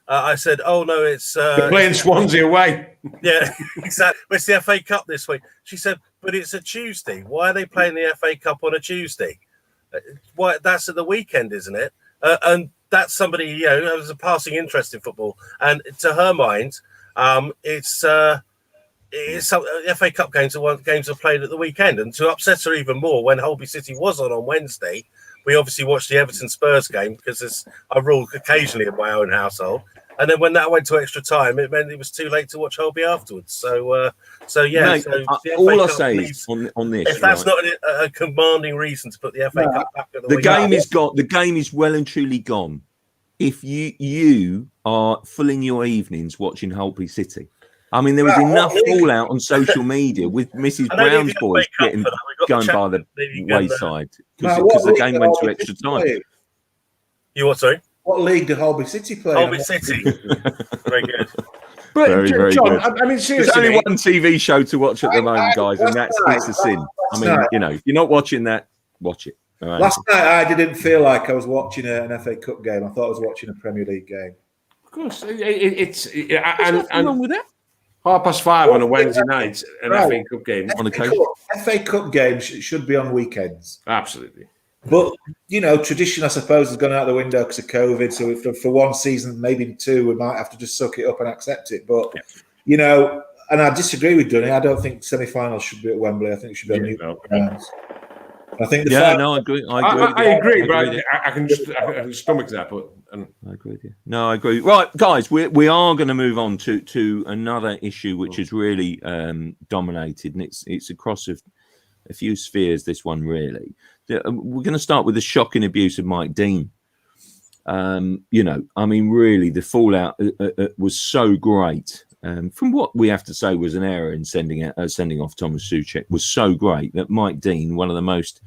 I said, "Oh no, it's they're playing Swansea away." Yeah, exactly. It's the FA Cup this week. She said, "But it's a Tuesday. Why are they playing the FA Cup on a Tuesday? Why? That's at the weekend, isn't it?" And that's somebody who has a passing interest in football. And to her mind, it's FA Cup games are played at the weekend. And to upset her even more, when Holby City was on Wednesday, we obviously watched the Everton Spurs game because I rule occasionally in my own household. And then when that went to extra time, it meant it was too late to watch Holby afterwards. So yeah. Mate, all I say is on this, if that's not a commanding reason to put the FA Cup back at the game the game is well and truly gone. If you are filling your evenings watching Holby City. I mean, there was enough fallout on social media with Mrs. Brown's boys going by the wayside because the game went to extra time. You what, sorry? What league did Holby City play? Holby City. Very good. But very John, good. I mean, seriously, there's only one TV show to watch at the moment, guys, and it's a sin. I mean, if you're not watching that, watch it. All right. Last night, I didn't feel like I was watching an FA Cup game. I thought I was watching a Premier League game. Of course, What's wrong with that? 5:30 on a Wednesday night, an FA Cup game on occasion. FA Cup games should be on weekends. Absolutely. But, tradition, I suppose, has gone out the window because of COVID. So if for one season, maybe 2, we might have to just suck it up and accept it. But, and I disagree with Dunny. I don't think semi-finals should be at Wembley. I think it should be on neutral grounds. I think I agree. I agree, but I can stomach that. But I agree with you. No, I agree. Right, guys, we are going to move on to another issue which has really dominated, and it's across a few spheres. This one really. We're going to start with the shocking abuse of Mike Dean. I mean, really, the fallout was so great. From what we have to say was an error in sending off Thomas Souček was so great that Mike Dean, one of the most,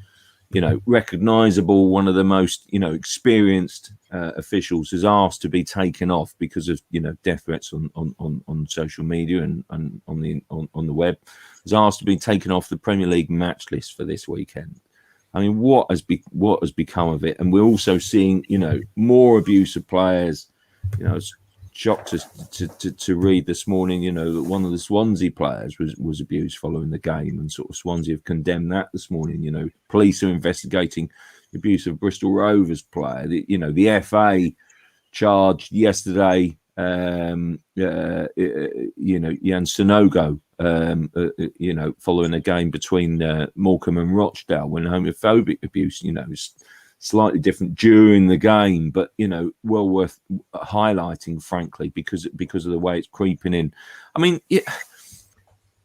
recognisable, one of the most, experienced officials, has asked to be taken off because of death threats on social media and on the web. Has asked to be taken off the Premier League match list for this weekend. I mean, what has become of it? And we're also seeing, more abuse of players. I was shocked to read this morning, that one of the Swansea players was abused following the game, and sort of Swansea have condemned that this morning. Police are investigating the abuse of Bristol Rovers player. The FA charged yesterday, Jan Sonogo, following a game between Morecambe and Rochdale when homophobic abuse, is slightly different during the game, but well worth highlighting, frankly, because of the way it's creeping in. I mean,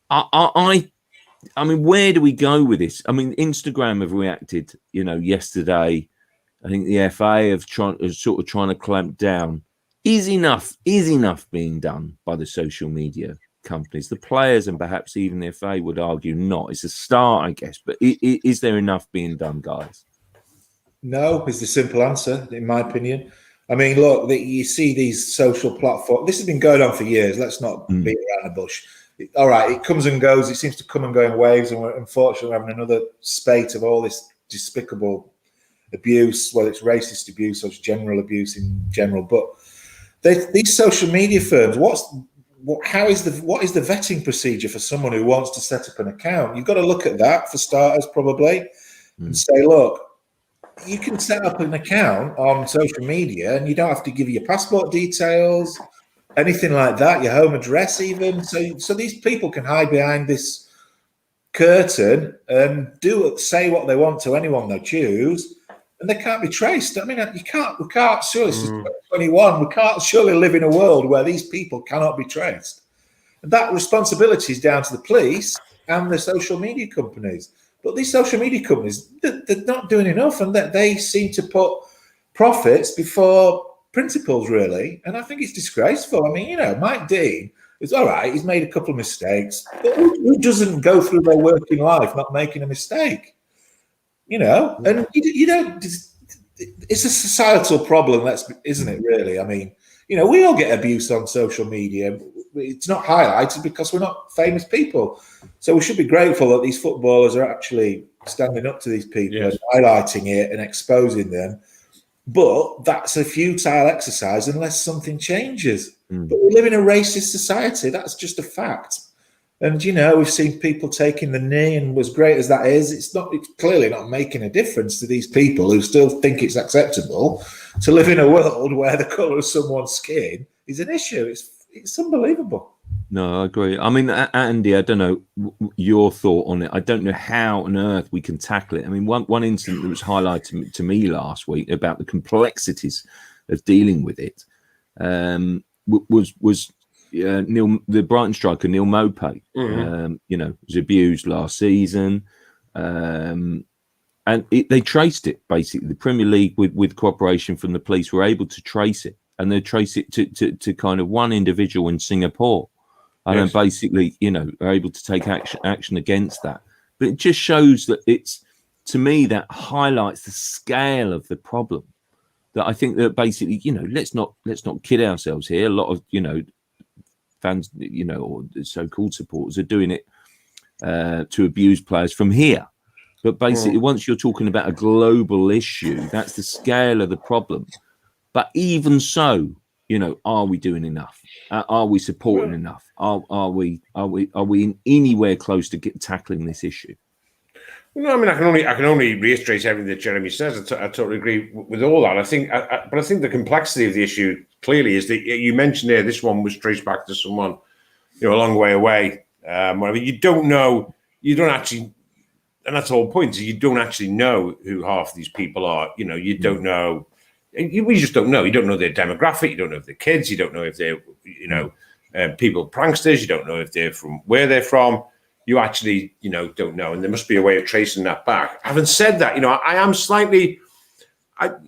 I mean, where do we go with this? I mean, Instagram have reacted. Yesterday, I think the FA have trying to clamp down. Is enough being done by the social media companies? The players and perhaps even the FA would argue not. It's a start, I guess, but is there enough being done, guys? No, is the simple answer, in my opinion. I mean, look, you see these social platforms. This has been going on for years. Let's not beat around the bush. All right, it comes and goes. It seems to come and go in waves, and we're unfortunately having another spate of all this despicable abuse, whether it's racist abuse or it's general abuse in general. But these social media firms, what is the vetting procedure for someone who wants to set up an account? You've got to look at that for starters, probably, and say, look, you can set up an account on social media and you don't have to give your passport details, anything like that, your home address even. So these people can hide behind this curtain and say what they want to anyone they choose, and they can't be traced. I mean, we can't surely, this is 2021, we can't surely live in a world where these people cannot be traced. And that responsibility is down to the police and the social media companies. But these social media companies, they're not doing enough, and they seem to put profits before principles, really. And I think it's disgraceful. I mean, Mike Dean is all right. He's made a couple of mistakes, but who doesn't go through their working life not making a mistake? And you don't. It's a societal problem, isn't it? Really, I mean, we all get abuse on social media. It's not highlighted because we're not famous people. So we should be grateful that these footballers are actually standing up to these people and highlighting it and exposing them. But that's a futile exercise unless something changes. But we live in a racist society. That's just a fact. And, we've seen people taking the knee, and as great as that is, it's clearly not making a difference to these people who still think it's acceptable to live in a world where the colour of someone's skin is an issue. It's unbelievable. No, I agree. I mean, Andy, I don't know your thought on it. I don't know how on earth we can tackle it. I mean, one incident that was highlighted to me last week about the complexities of dealing with it was the Brighton striker Neil Maupay. Was abused last season, and they traced it. Basically, the Premier League, with cooperation from the police, were able to trace it, and they trace it to kind of one individual in Singapore, and then basically, are able to take action against that. But it just shows that to me, that highlights the scale of the problem. That I think that basically, let's not kid ourselves here. A lot of fans, or so-called supporters are doing it to abuse players from here. But basically, once you're talking about a global issue, that's the scale of the problem. But even so, are we doing enough? Are we supporting enough? Are we in anywhere close to tackling this issue? No, I mean, I can only reiterate everything that Jeremy says. I totally agree with all that. I think the complexity of the issue clearly is that you mentioned there this one was traced back to someone, a long way away. Whatever, you don't know, you don't actually, and that's the whole point. Is you don't actually know who half of these people are. You don't know. We just don't know. You don't know their demographic. You don't know if they're kids. You don't know if they're, people pranksters. You don't know if they're from where they're from. You actually, don't know. And there must be a way of tracing that back. Having said that, I am slightly,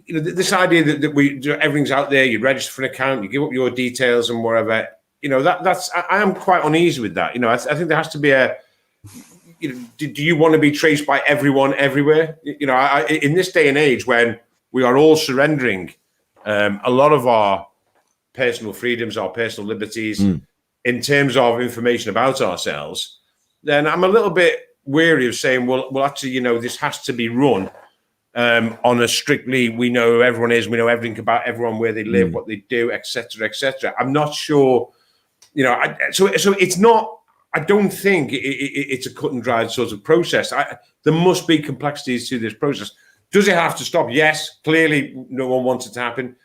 this idea that everything's out there, you register for an account, you give up your details and whatever, I am quite uneasy with that. I think there has to be do you want to be traced by everyone everywhere? In this day and age when we are all surrendering a lot of our personal freedoms, our personal liberties in terms of information about ourselves, then I'm a little bit wary of saying, well, actually, this has to be run on a strictly, we know who everyone is, we know everything about everyone, where they live, what they do, etc., etc. I'm not sure, so it's not, I don't think it's a cut and dried sort of process. There must be complexities to this process. Does it have to stop? Yes, clearly no one wants it to happen.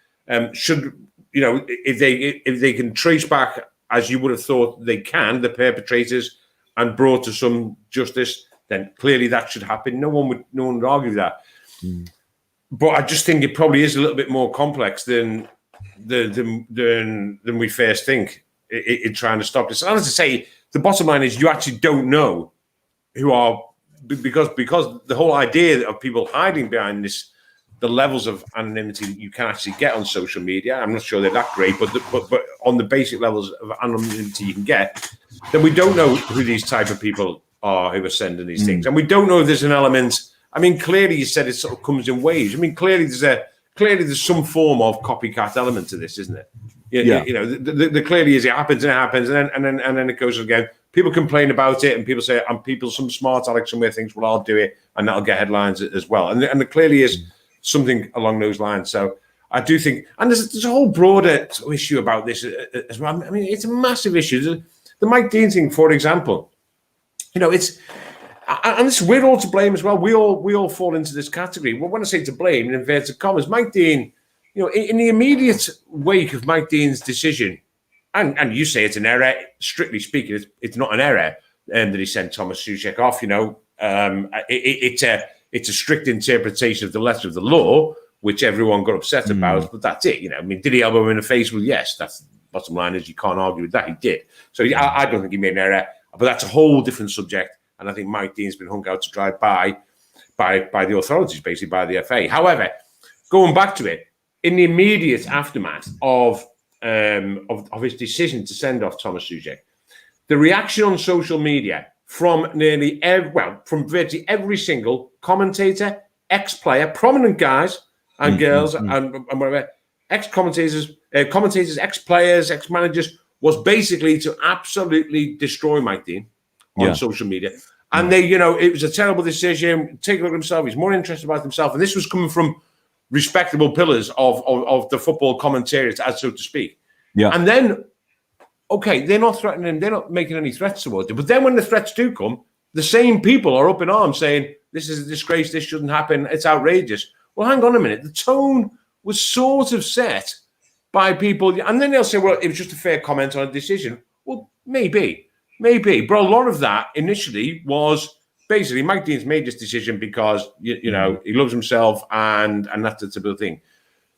Should, if they can trace back, as you would have thought they can, the perpetrators, and brought to some justice, then clearly that should happen. No one would argue that. But I just think it probably is a little bit more complex than we first think in trying to stop this. And as I say, the bottom line is you actually don't know who are, because the whole idea of people hiding behind this, the levels of anonymity that you can actually get on social media, I'm not sure they're that great, but on the basic levels of anonymity you can get, then we don't know who these type of people are who are sending these things. And we don't know if there's an element, I mean, clearly you said it sort of comes in waves. I mean, clearly there's some form of copycat element to this, isn't it? The clearly is it happens and then it goes again. People complain about it and people say, some smart Alex somewhere thinks, well, I'll do it and that'll get headlines as well. And there clearly is something along those lines. So I do think, and there's a whole broader issue about this as well. I mean, it's a massive issue. The Mike Dean thing, for example, we're all to blame as well. We all fall into this category. Well, when I say to blame, in inverted commas, Mike Dean, in the immediate wake of Mike Dean's decision, and you say it's an error, strictly speaking, it's not an error that he sent Thomas Souček off. It's a strict interpretation of the letter of the law, which everyone got upset about, but that's it. I mean, did he elbow him in the face? Well, yes, that's the bottom line is you can't argue with that. He did. So I don't think he made an error, but that's a whole different subject. and I think Mike Dean's been hung out to dry by the authorities, basically by the FA. However, going back to it, in the immediate aftermath of his decision to send off Thomas Souček, the reaction on social media from from virtually every single commentator, ex-player, prominent guys and girls and whatever, ex-commentators, ex-players, ex-managers, was basically to absolutely destroy Mike Dean on social media. And they, it was a terrible decision. Take a look at himself. He's more interested about himself. And this was coming from respectable pillars of the football commentators, as so to speak. Yeah. And then, okay, they're not threatening him. They're not making any threats towards him. But then when the threats do come, the same people are up in arms saying, this is a disgrace. This shouldn't happen. It's outrageous. Well, hang on a minute. The tone was sort of set by people. And then they'll say, well, it was just a fair comment on a decision. Well, maybe. But a lot of that initially was basically Mike Dean's made this decision because, he loves himself and that's the typical thing.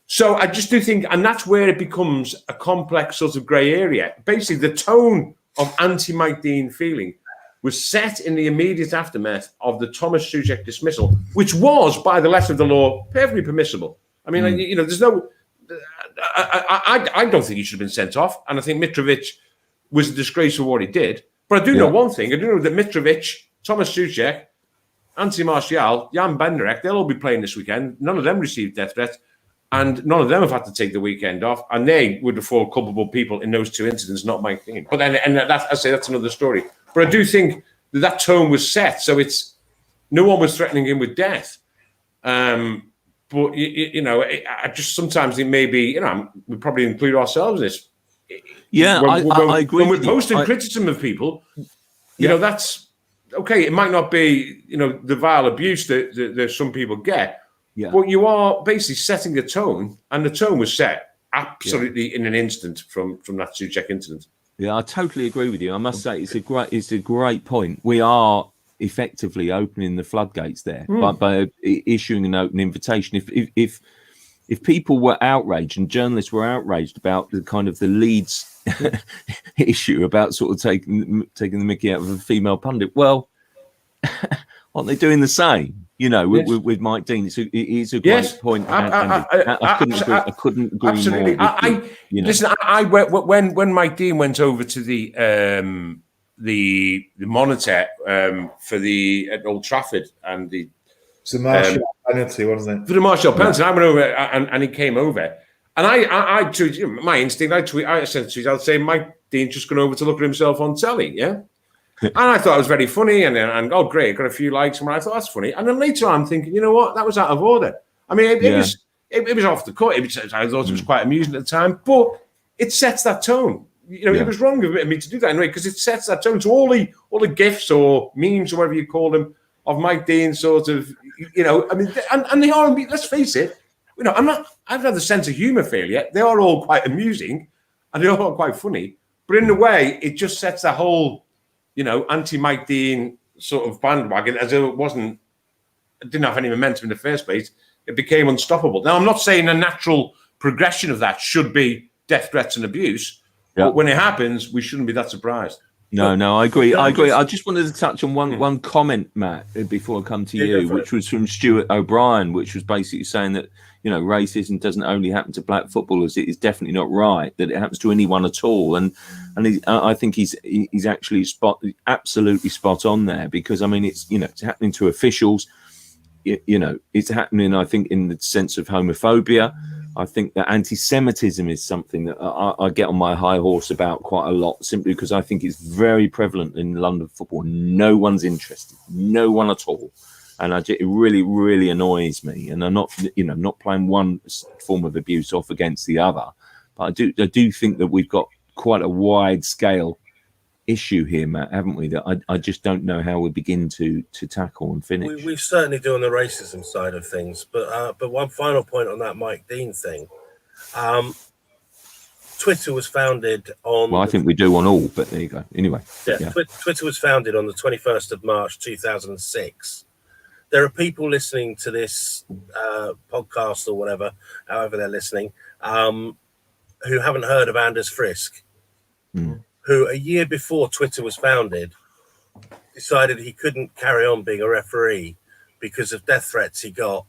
So I just do think, and that's where it becomes a complex sort of grey area. Basically, the tone of anti-Mike Dean feeling was set in the immediate aftermath of the Thomas Souček dismissal, which was, by the letter of the law, perfectly permissible. I mean, there's no... I don't think he should have been sent off, and I think Mitrovic was a disgrace for what he did. But I do know one thing. I do know that Mitrovic, Thomas Souček, Anthony Martial, Jan Benderek, they'll all be playing this weekend. None of them received death threats, and none of them have had to take the weekend off, and they would have fall culpable people in those two incidents, not Mike Dean. But then, and that's another story. But I do think that tone was set, so it's no one was threatening him with death. But I just sometimes think maybe we probably include ourselves in this. Yeah, I agree. When we're posting criticism of people, that's okay. It might not be the vile abuse that some people get, but you are basically setting a tone, and the tone was set absolutely in an instant from that Souček incident. Yeah, I totally agree with you. I must say it's a great point. We are effectively opening the floodgates there by issuing an open invitation. If people were outraged and journalists were outraged about the kind of the Leeds issue about sort of taking the mickey out of a female pundit, well, aren't they doing the same? With Mike Dean, it is a great point. I couldn't agree absolutely more. Listen, when Mike Dean went over to the monitor for at Old Trafford and the Martial penalty, wasn't it? For the Martial penalty, I went over and he came over, and I tweeted, my instinct. I sent a tweet. I'd say Mike Dean's just gone over to look at himself on telly, and I thought it was very funny, and oh great, got a few likes, and I thought that's funny. And then later on, I'm thinking, you know what, that was out of order. I mean, it was off the cut. I thought it was quite amusing at the time, but it sets that tone. It was wrong of me to do that anyway, because it sets that tone. So all the gifs or memes or whatever you call them of Mike Dean, sort of, I mean, and they are. Let's face it, I've had the sense of humour failure. They are all quite amusing, and they are all quite funny. But in a way, it just sets that whole, anti-Mike Dean sort of bandwagon, as it didn't have any momentum in the first place. It became unstoppable. Now, I'm not saying a natural progression of that should be death threats and abuse. But when it happens, we shouldn't be that surprised. No, I agree. I just wanted to touch on one comment, Matt, before I come to you, which was from Stuart O'Brien, which was basically saying that, racism doesn't only happen to black footballers. It is definitely not right that it happens to anyone at all. And I think he's actually absolutely spot on there, because, I mean, it's, it's happening to officials. It's happening, I think, in the sense of homophobia. I think that anti-Semitism is something that I get on my high horse about quite a lot, simply because I think it's very prevalent in London football. No one's interested, no one at all, and it really, really annoys me. And I'm not playing one form of abuse off against the other, but I do think that we've got quite a wide scale issue here, Matt, haven't we? That I just don't know how we begin to tackle and finish. We certainly do on the racism side of things, but one final point on that Mike Dean thing. Twitter was founded on... Well, I think we do on all, but there you go. Anyway. Yeah. Twitter was founded on the 21st of March, 2006. There are people listening to this podcast or whatever, however they're listening, who haven't heard of Anders Frisk. Who a year before Twitter was founded decided he couldn't carry on being a referee because of death threats he got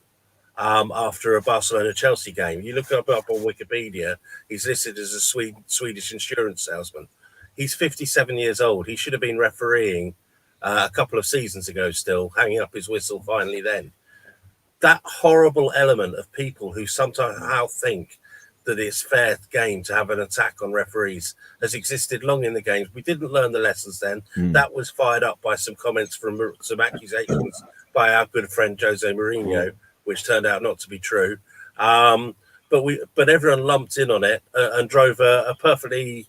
after a Barcelona-Chelsea game. You look up on Wikipedia, he's listed as a Swedish insurance salesman. He's 57 years old. He should have been refereeing a couple of seasons ago still, hanging up his whistle finally then. That horrible element of people who somehow think that it's fair game to have an attack on referees has existed long in the games. We didn't learn the lessons then. That was fired up by some comments from some accusations by our good friend Jose Mourinho, which turned out not to be true. But everyone lumped in on it and drove a perfectly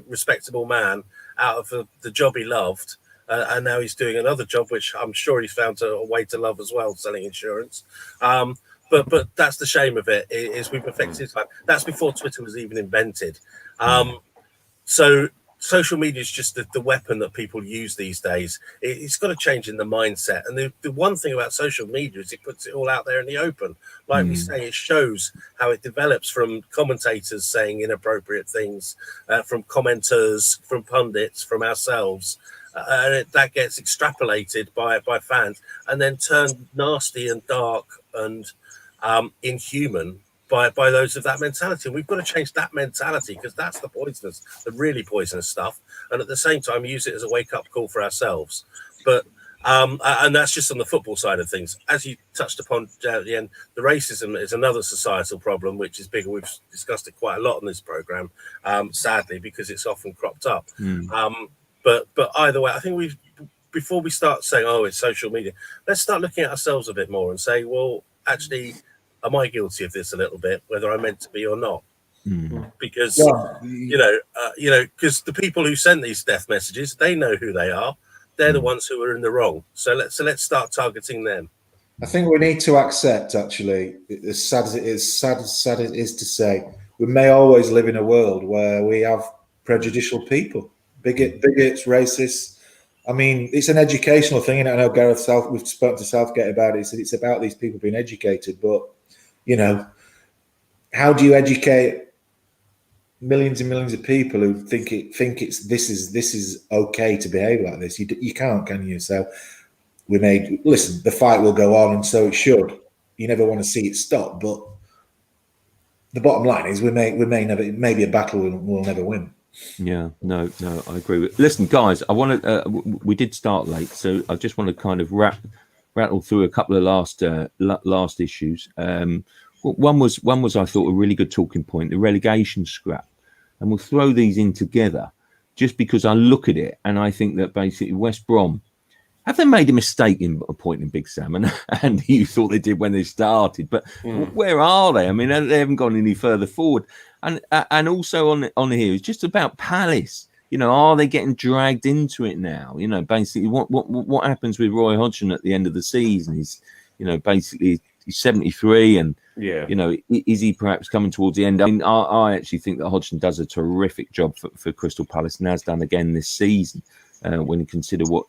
respectable man out of the job he loved. And now he's doing another job, which I'm sure he's found a way to love as well, selling insurance. But that's the shame of it, is we've affected his life. That's before Twitter was even invented. So social media is just the weapon that people use these days. It's got to change in the mindset. And the one thing about social media is it puts it all out there in the open. Like we say, it shows how it develops from commentators saying inappropriate things, from commenters, from pundits, from ourselves. And that gets extrapolated by fans and then turned nasty and dark and inhuman by those of that mentality. And we've got to change that mentality, because that's the really poisonous stuff. And at the same time, use it as a wake-up call for ourselves. But and that's just on the football side of things. As you touched upon at the end, the racism is another societal problem, which is bigger. We've discussed it quite a lot on this programme, sadly, because it's often cropped up. But either way, I think before we start saying, oh, it's social media, let's start looking at ourselves a bit more and say, well, actually, am I guilty of this a little bit, whether I'm meant to be or not? Because, because the people who send these death messages, they know who they are. They're the ones who are in the wrong. So let's start targeting them. I think we need to accept, actually, as sad as it is to say, we may always live in a world where we have prejudicial people. Bigots, racists. I mean, it's an educational thing, and I know we've spoken to Southgate about it. He said it's about these people being educated, but how do you educate millions and millions of people who think this is okay to behave like this? You can't, can you? So listen. The fight will go on, and so it should. You never want to see it stop, but the bottom line is we may never. It may be a battle we'll never win. Yeah, no, I agree. Listen, guys, I want to. We did start late, so I just want to kind of rattle through a couple of last issues. One was I thought a really good talking point, the relegation scrap, and we'll throw these in together, just because I look at it and I think that basically West Brom, have they made a mistake in appointing Big Sam? And you thought they did when they started, but where are they? I mean, they haven't gone any further forward. And also on here, it's just about Palace. Are they getting dragged into it now? Basically, what happens with Roy Hodgson at the end of the season? He's, basically he's 73, and is he perhaps coming towards the end? I mean, I actually think that Hodgson does a terrific job for Crystal Palace and has done again this season. When you consider what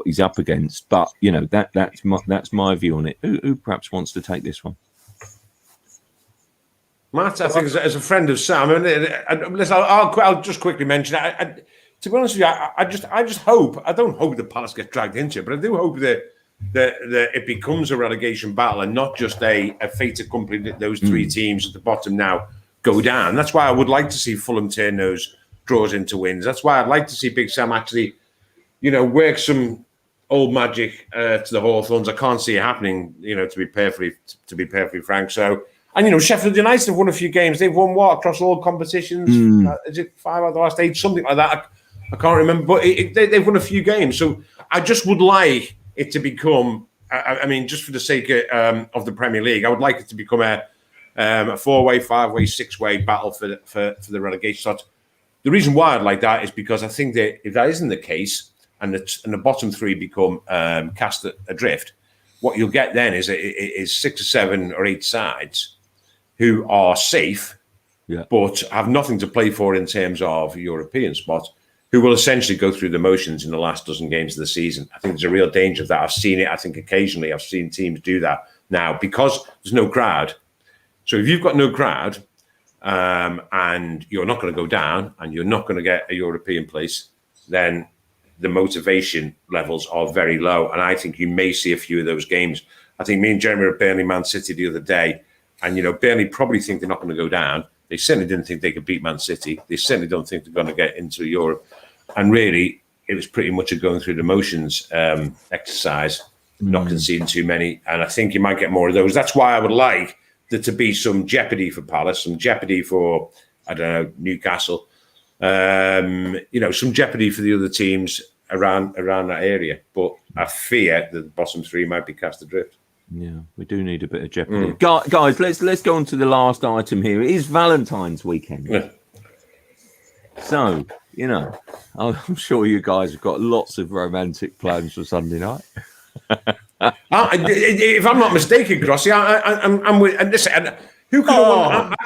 he's up against, but that's my view on it. Who perhaps wants to take this one? Matt, I think as a friend of Sam, listen, I'll just quickly mention. To be honest with you, I just hope. I don't hope the Palace get dragged into it, but I do hope that it becomes a relegation battle and not just a fait accompli that those three teams at the bottom now go down. That's why I would like to see Fulham turn those draws into wins. That's why I'd like to see Big Sam actually, work some old magic to the Hawthorns. I can't see it happening, to be perfectly frank. So. And, Sheffield United have won a few games. They've won across all competitions? Is it 5 out of the last 8? Something like that. I can't remember. But they've won a few games. So I just would like it to become, just for the sake of the Premier League, I would like it to become a 4-way, 5-way, 6-way battle for the relegation slot. The reason why I'd like that is because I think that if that isn't the case and the bottom 3 become cast adrift, what you'll get then is 6 or 7 or 8 sides who are safe, but have nothing to play for in terms of European spots, who will essentially go through the motions in the last dozen games of the season. I think there's a real danger of that. I've seen it. I think occasionally I've seen teams do that now because there's no crowd. So if you've got no crowd and you're not going to go down and you're not going to get a European place, then the motivation levels are very low. And I think you may see a few of those games. I think me and Jeremy were at Burnley Man City the other day. And, Burnley probably think they're not going to go down. They certainly didn't think they could beat Man City. They certainly don't think they're going to get into Europe. And really, it was pretty much a going through the motions exercise, not conceding too many. And I think you might get more of those. That's why I would like there to be some jeopardy for Palace, some jeopardy for, I don't know, Newcastle, some jeopardy for the other teams around that area. But I fear that the bottom three might be cast adrift. Yeah, we do need a bit of jeopardy. Guys, let's go on to the last item here. It is Valentine's weekend. Yeah. So, I'm sure you guys have got lots of romantic plans for Sunday night. If I'm not mistaken, Crossy, I'm with. And listen, who could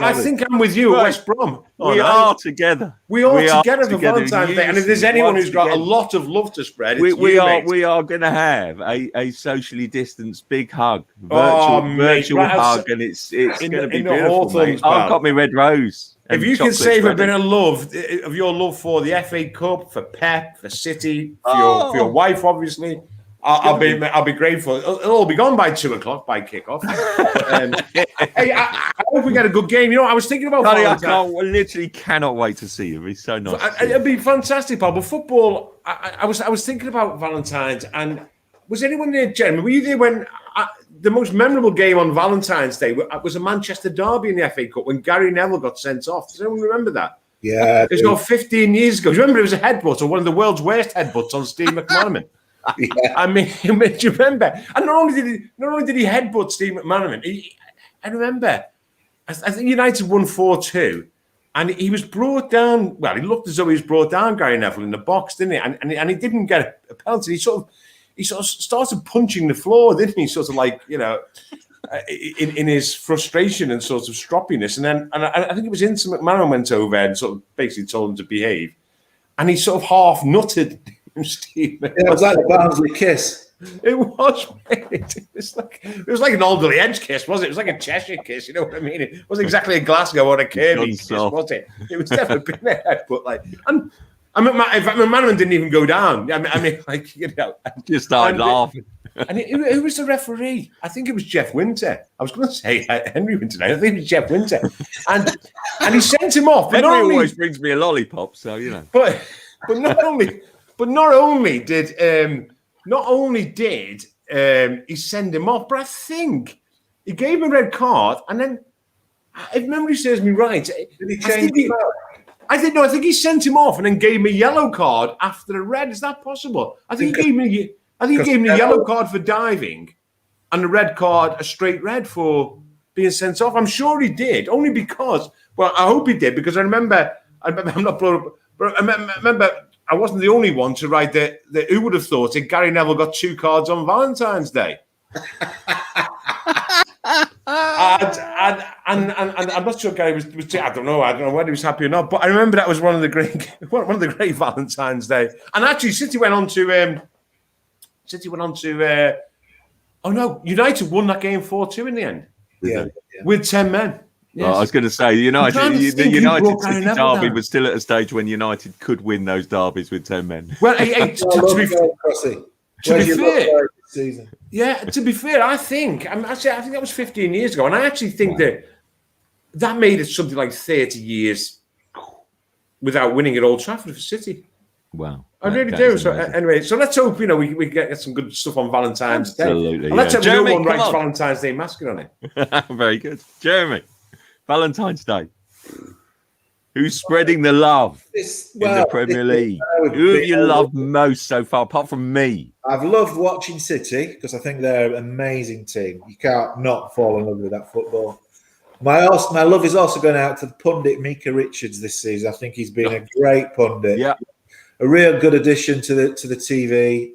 I think I'm with you at West Brom. We are together. We are together for Valentine's Day. And if there's anyone who's got a lot of love to spread, it's we you, are going to have a socially distanced big hug, virtual hug, and it's going to be beautiful. Mate. I've got my red rose. If you can save a bit of love, of your love for the FA Cup, for Pep, for City, for your wife, obviously, I'll be grateful. It'll all be gone by 2:00 by kickoff. Hey, I hope we get a good game. I was thinking about. I literally cannot wait to see you. It'd be so nice. It'd be fantastic, pal. But football, I was thinking about Valentine's, and was anyone there, Jeremy? Were you there when the most memorable game on Valentine's Day was a Manchester derby in the FA Cup when Gary Neville got sent off? Does anyone remember that? Yeah, it was about 15 years ago. Do you remember it was a headbutt, or one of the world's worst headbutts on Steve McManaman? Yeah. I mean, do you remember? And not only did he headbutt Steve McManaman, I remember, I think United won 4-2, and he was brought down. Well, he looked as though he was brought down, Gary Neville, in the box, didn't he? And he didn't get a penalty. He sort of started punching the floor, didn't he? Sort of like, in his frustration and sort of stroppiness. And then, I think it was Inter McManaman went over and sort of basically told him to behave, and he sort of half nutted. Steve, it was like a Barnsley kiss. It was, mate. It was like an Alderley Edge kiss, was it? It was like a Cheshire kiss, you know what I mean? It wasn't exactly a Glasgow or a Kirby kiss, was it? It was never been there, but and McManaman didn't even go down. I mean, just started laughing. And who was the referee? I think it was Jeff Winter. I was going to say Henry Winter. I think it was Jeff Winter, and he sent him off. Henry always brings me a lollipop, so But not only did he send him off, but I think he gave him a red card, and then, if memory serves me right, did he change him out? I think he sent him off and then gave him a yellow card after a red. Is that possible? I think he gave me a yellow card for diving, and a red card, a straight red for being sent off. I'm sure he did, only because. Well, I hope he did, because I remember. I'm not blown up, but I remember. I wasn't the only one to write that who would have thought it, Gary Neville got 2 cards on Valentine's Day. and I'm not sure Gary was I don't know whether he was happy or not, but I remember that was one of the great Valentine's Day. And actually City went on to United won that game 4-2 in the end. Yeah. With 10 men. Yes. Well, I was going to say, the United City derby was still at a stage when United could win those derbies with 10 men. Well, to be fair, I think that was 15 years ago, and I actually think that made it something like 30 years without winning at Old Trafford for City. Wow. I really do. So anyway, so let's hope we get some good stuff on Valentine's Day. Absolutely. And let's hope no one writes Valentine's Day masking on it. Very good, Jeremy. Valentine's Day. Who's spreading the love in the Premier League? Who have you loved most so far, apart from me? I've loved watching City because I think they're an amazing team. You can't not fall in love with that football. My love is also going out to the pundit Micah Richards this season. I think he's been a great pundit. Yeah, a real good addition to the TV.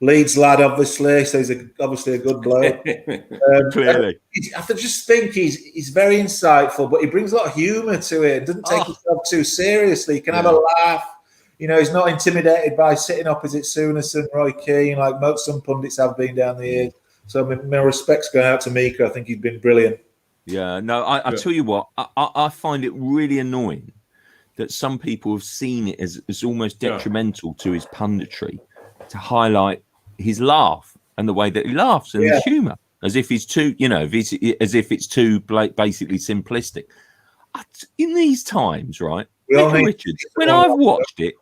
Leeds lad, obviously, so he's obviously a good bloke. Clearly. I just think he's very insightful, but he brings a lot of humour to it. Doesn't take himself too seriously. He can have a laugh. He's not intimidated by sitting opposite Souness and Roy Keane like some pundits have been down the years. So my respect's going out to Mika. I think he's been brilliant. Yeah, no, I tell you what, I find it really annoying that some people have seen it as almost detrimental to his punditry, to highlight his laugh and the way that he laughs and his humour, as if he's too, as if it's too basically simplistic. In these times, right, Michael Richards, when I've watched it,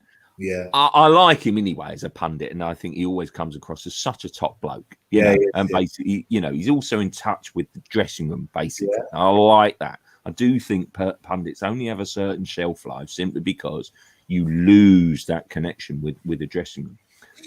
I like him anyway as a pundit, and I think he always comes across as such a top bloke. And basically, he's also in touch with the dressing room. Basically, I like that. I do think pundits only have a certain shelf life simply because you lose that connection with the dressing room.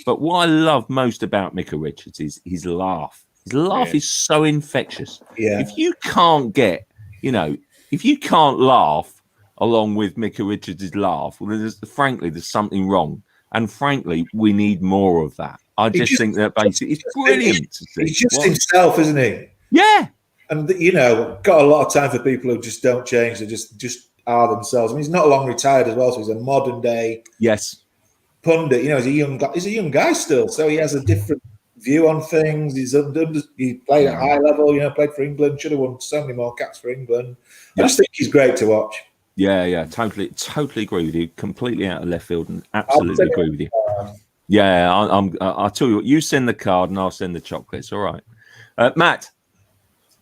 But what I love most about Micah Richards is his laugh. His laugh is so infectious. If you can't get, if you can't laugh along with Micah Richards' laugh, well, there's something wrong. And frankly, we need more of that. I just think that basically it's brilliant to see. He's just himself, isn't he? Yeah. And, got a lot of time for people who just don't change. They just are themselves. I mean, he's not long retired as well, so he's a modern day pundit. He's a young guy still, so he has a different view on things. He played at high level, played for England, should have won so many more caps for England. I just think he's great to watch. Yeah, totally agree with you. Completely out of left field, and absolutely agree with you. I'll tell you what. You send the card, and I'll send the chocolates. All right, Matt.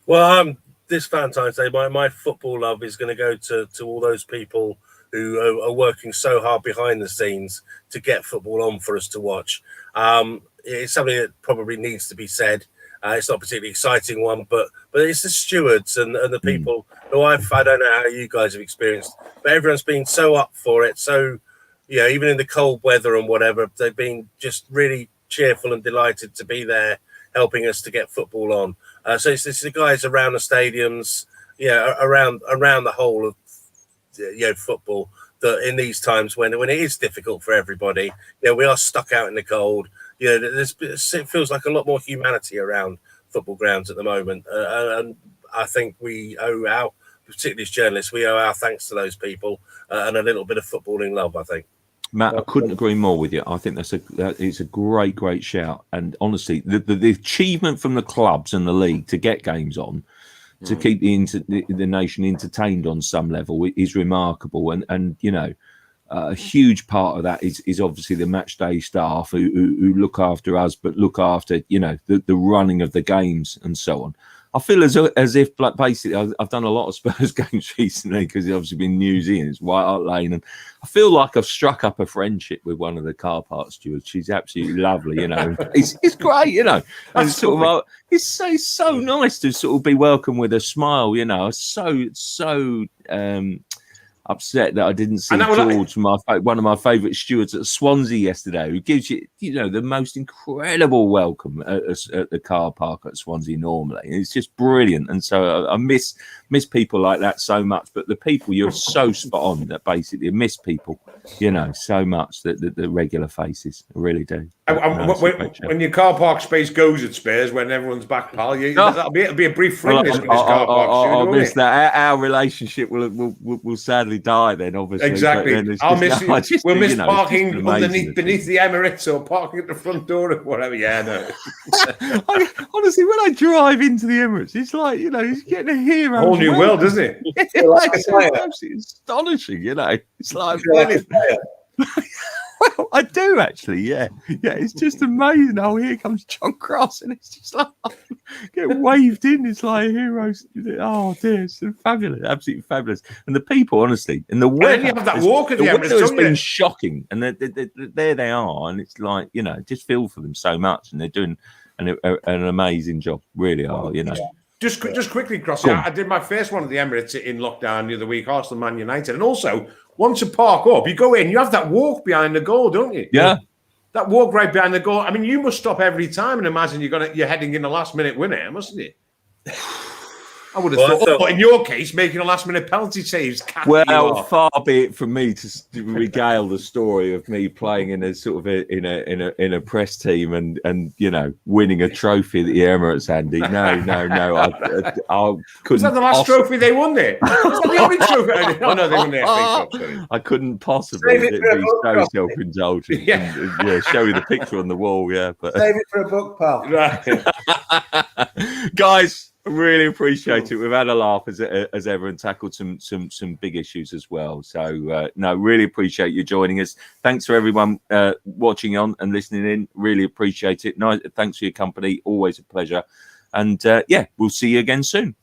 Well, this Valentine's Day, my football love is going to go to all those people who are working so hard behind the scenes to get football on for us to watch. It's something that probably needs to be said. It's not a particularly exciting one, but it's the stewards and the people who I don't know how you guys have experienced, but everyone's been so up for it. So, even in the cold weather and whatever, they've been just really cheerful and delighted to be there, helping us to get football on. So it's the guys around the stadiums, around the whole of football, that in these times when it is difficult for everybody, we are stuck out in the cold. It feels like a lot more humanity around football grounds at the moment, and I think we owe particularly as journalists, we owe our thanks to those people and a little bit of footballing love, I think. Matt, I couldn't agree more with you. I think it's a great shout. And honestly, the achievement from the clubs and the league to get games on, to keep the nation entertained on some level is remarkable. And a huge part of that is obviously the match day staff who look after us, but look after the running of the games and so on. I feel as if, like, basically, I've done a lot of Spurs games recently because it's obviously been New Zealand, it's White Hart Lane, and I feel like I've struck up a friendship with one of the car park stewards. She's absolutely lovely, It's great, and it's sort of it's so nice to sort of be welcomed with a smile, So upset that I didn't see George, one of my favourite stewards at Swansea yesterday, who gives you, the most incredible welcome at the car park at Swansea normally. And it's just brilliant. And so I miss people like that so much. But the people, you're so spot on that basically I miss people, so much that the regular faces. I really do. When your car park space goes at Spurs, when everyone's back, pal, it'll be a brief fringness with this car park. I'll miss that. Our relationship will sadly die then, obviously. Exactly. We'll miss parking beneath the Emirates or parking at the front door or whatever. Yeah, no. Honestly, when I drive into the Emirates, it's like, he's getting a hero. Whole new world, isn't it? It's absolutely astonishing, It's like brilliant. Well, I do actually, yeah. It's just amazing. Oh, here comes John Cross, and it's just like get waved in. It's like heroes. Oh dear, it's fabulous, absolutely fabulous. And the people, honestly, and the weather. And then you have that walk at the weather has been shocking, and there they are, and it's like just feel for them so much, and they're doing an amazing job. Really are, Just quickly, Cross. I did my first one at the Emirates in lockdown the other week, Arsenal Man United, and also. Once you park up, you go in, you have that walk behind the goal, don't you? Yeah. That walk right behind the goal. I mean, you must stop every time and imagine you're heading in the last minute winner, mustn't you? I would have thought, but in your case, making a last-minute penalty saves. Well, far be it from me to regale the story of me playing in a sort of in a press team and winning a trophy at the Emirates, Andy. No. I couldn't. Was that the last trophy they won there? Was that the only trophy? Oh no, they won the FA Cup. Sorry. I couldn't possibly be so self-indulgent. Yeah, show you the picture on the wall. Yeah, but save it for a book, pal. Guys. Really appreciate it. We've had a laugh as ever and tackled some big issues as well. So no, really appreciate you joining us. Thanks for everyone watching on and listening in. Really appreciate it. Nice. Thanks for your company. Always a pleasure. And yeah, we'll see you again soon.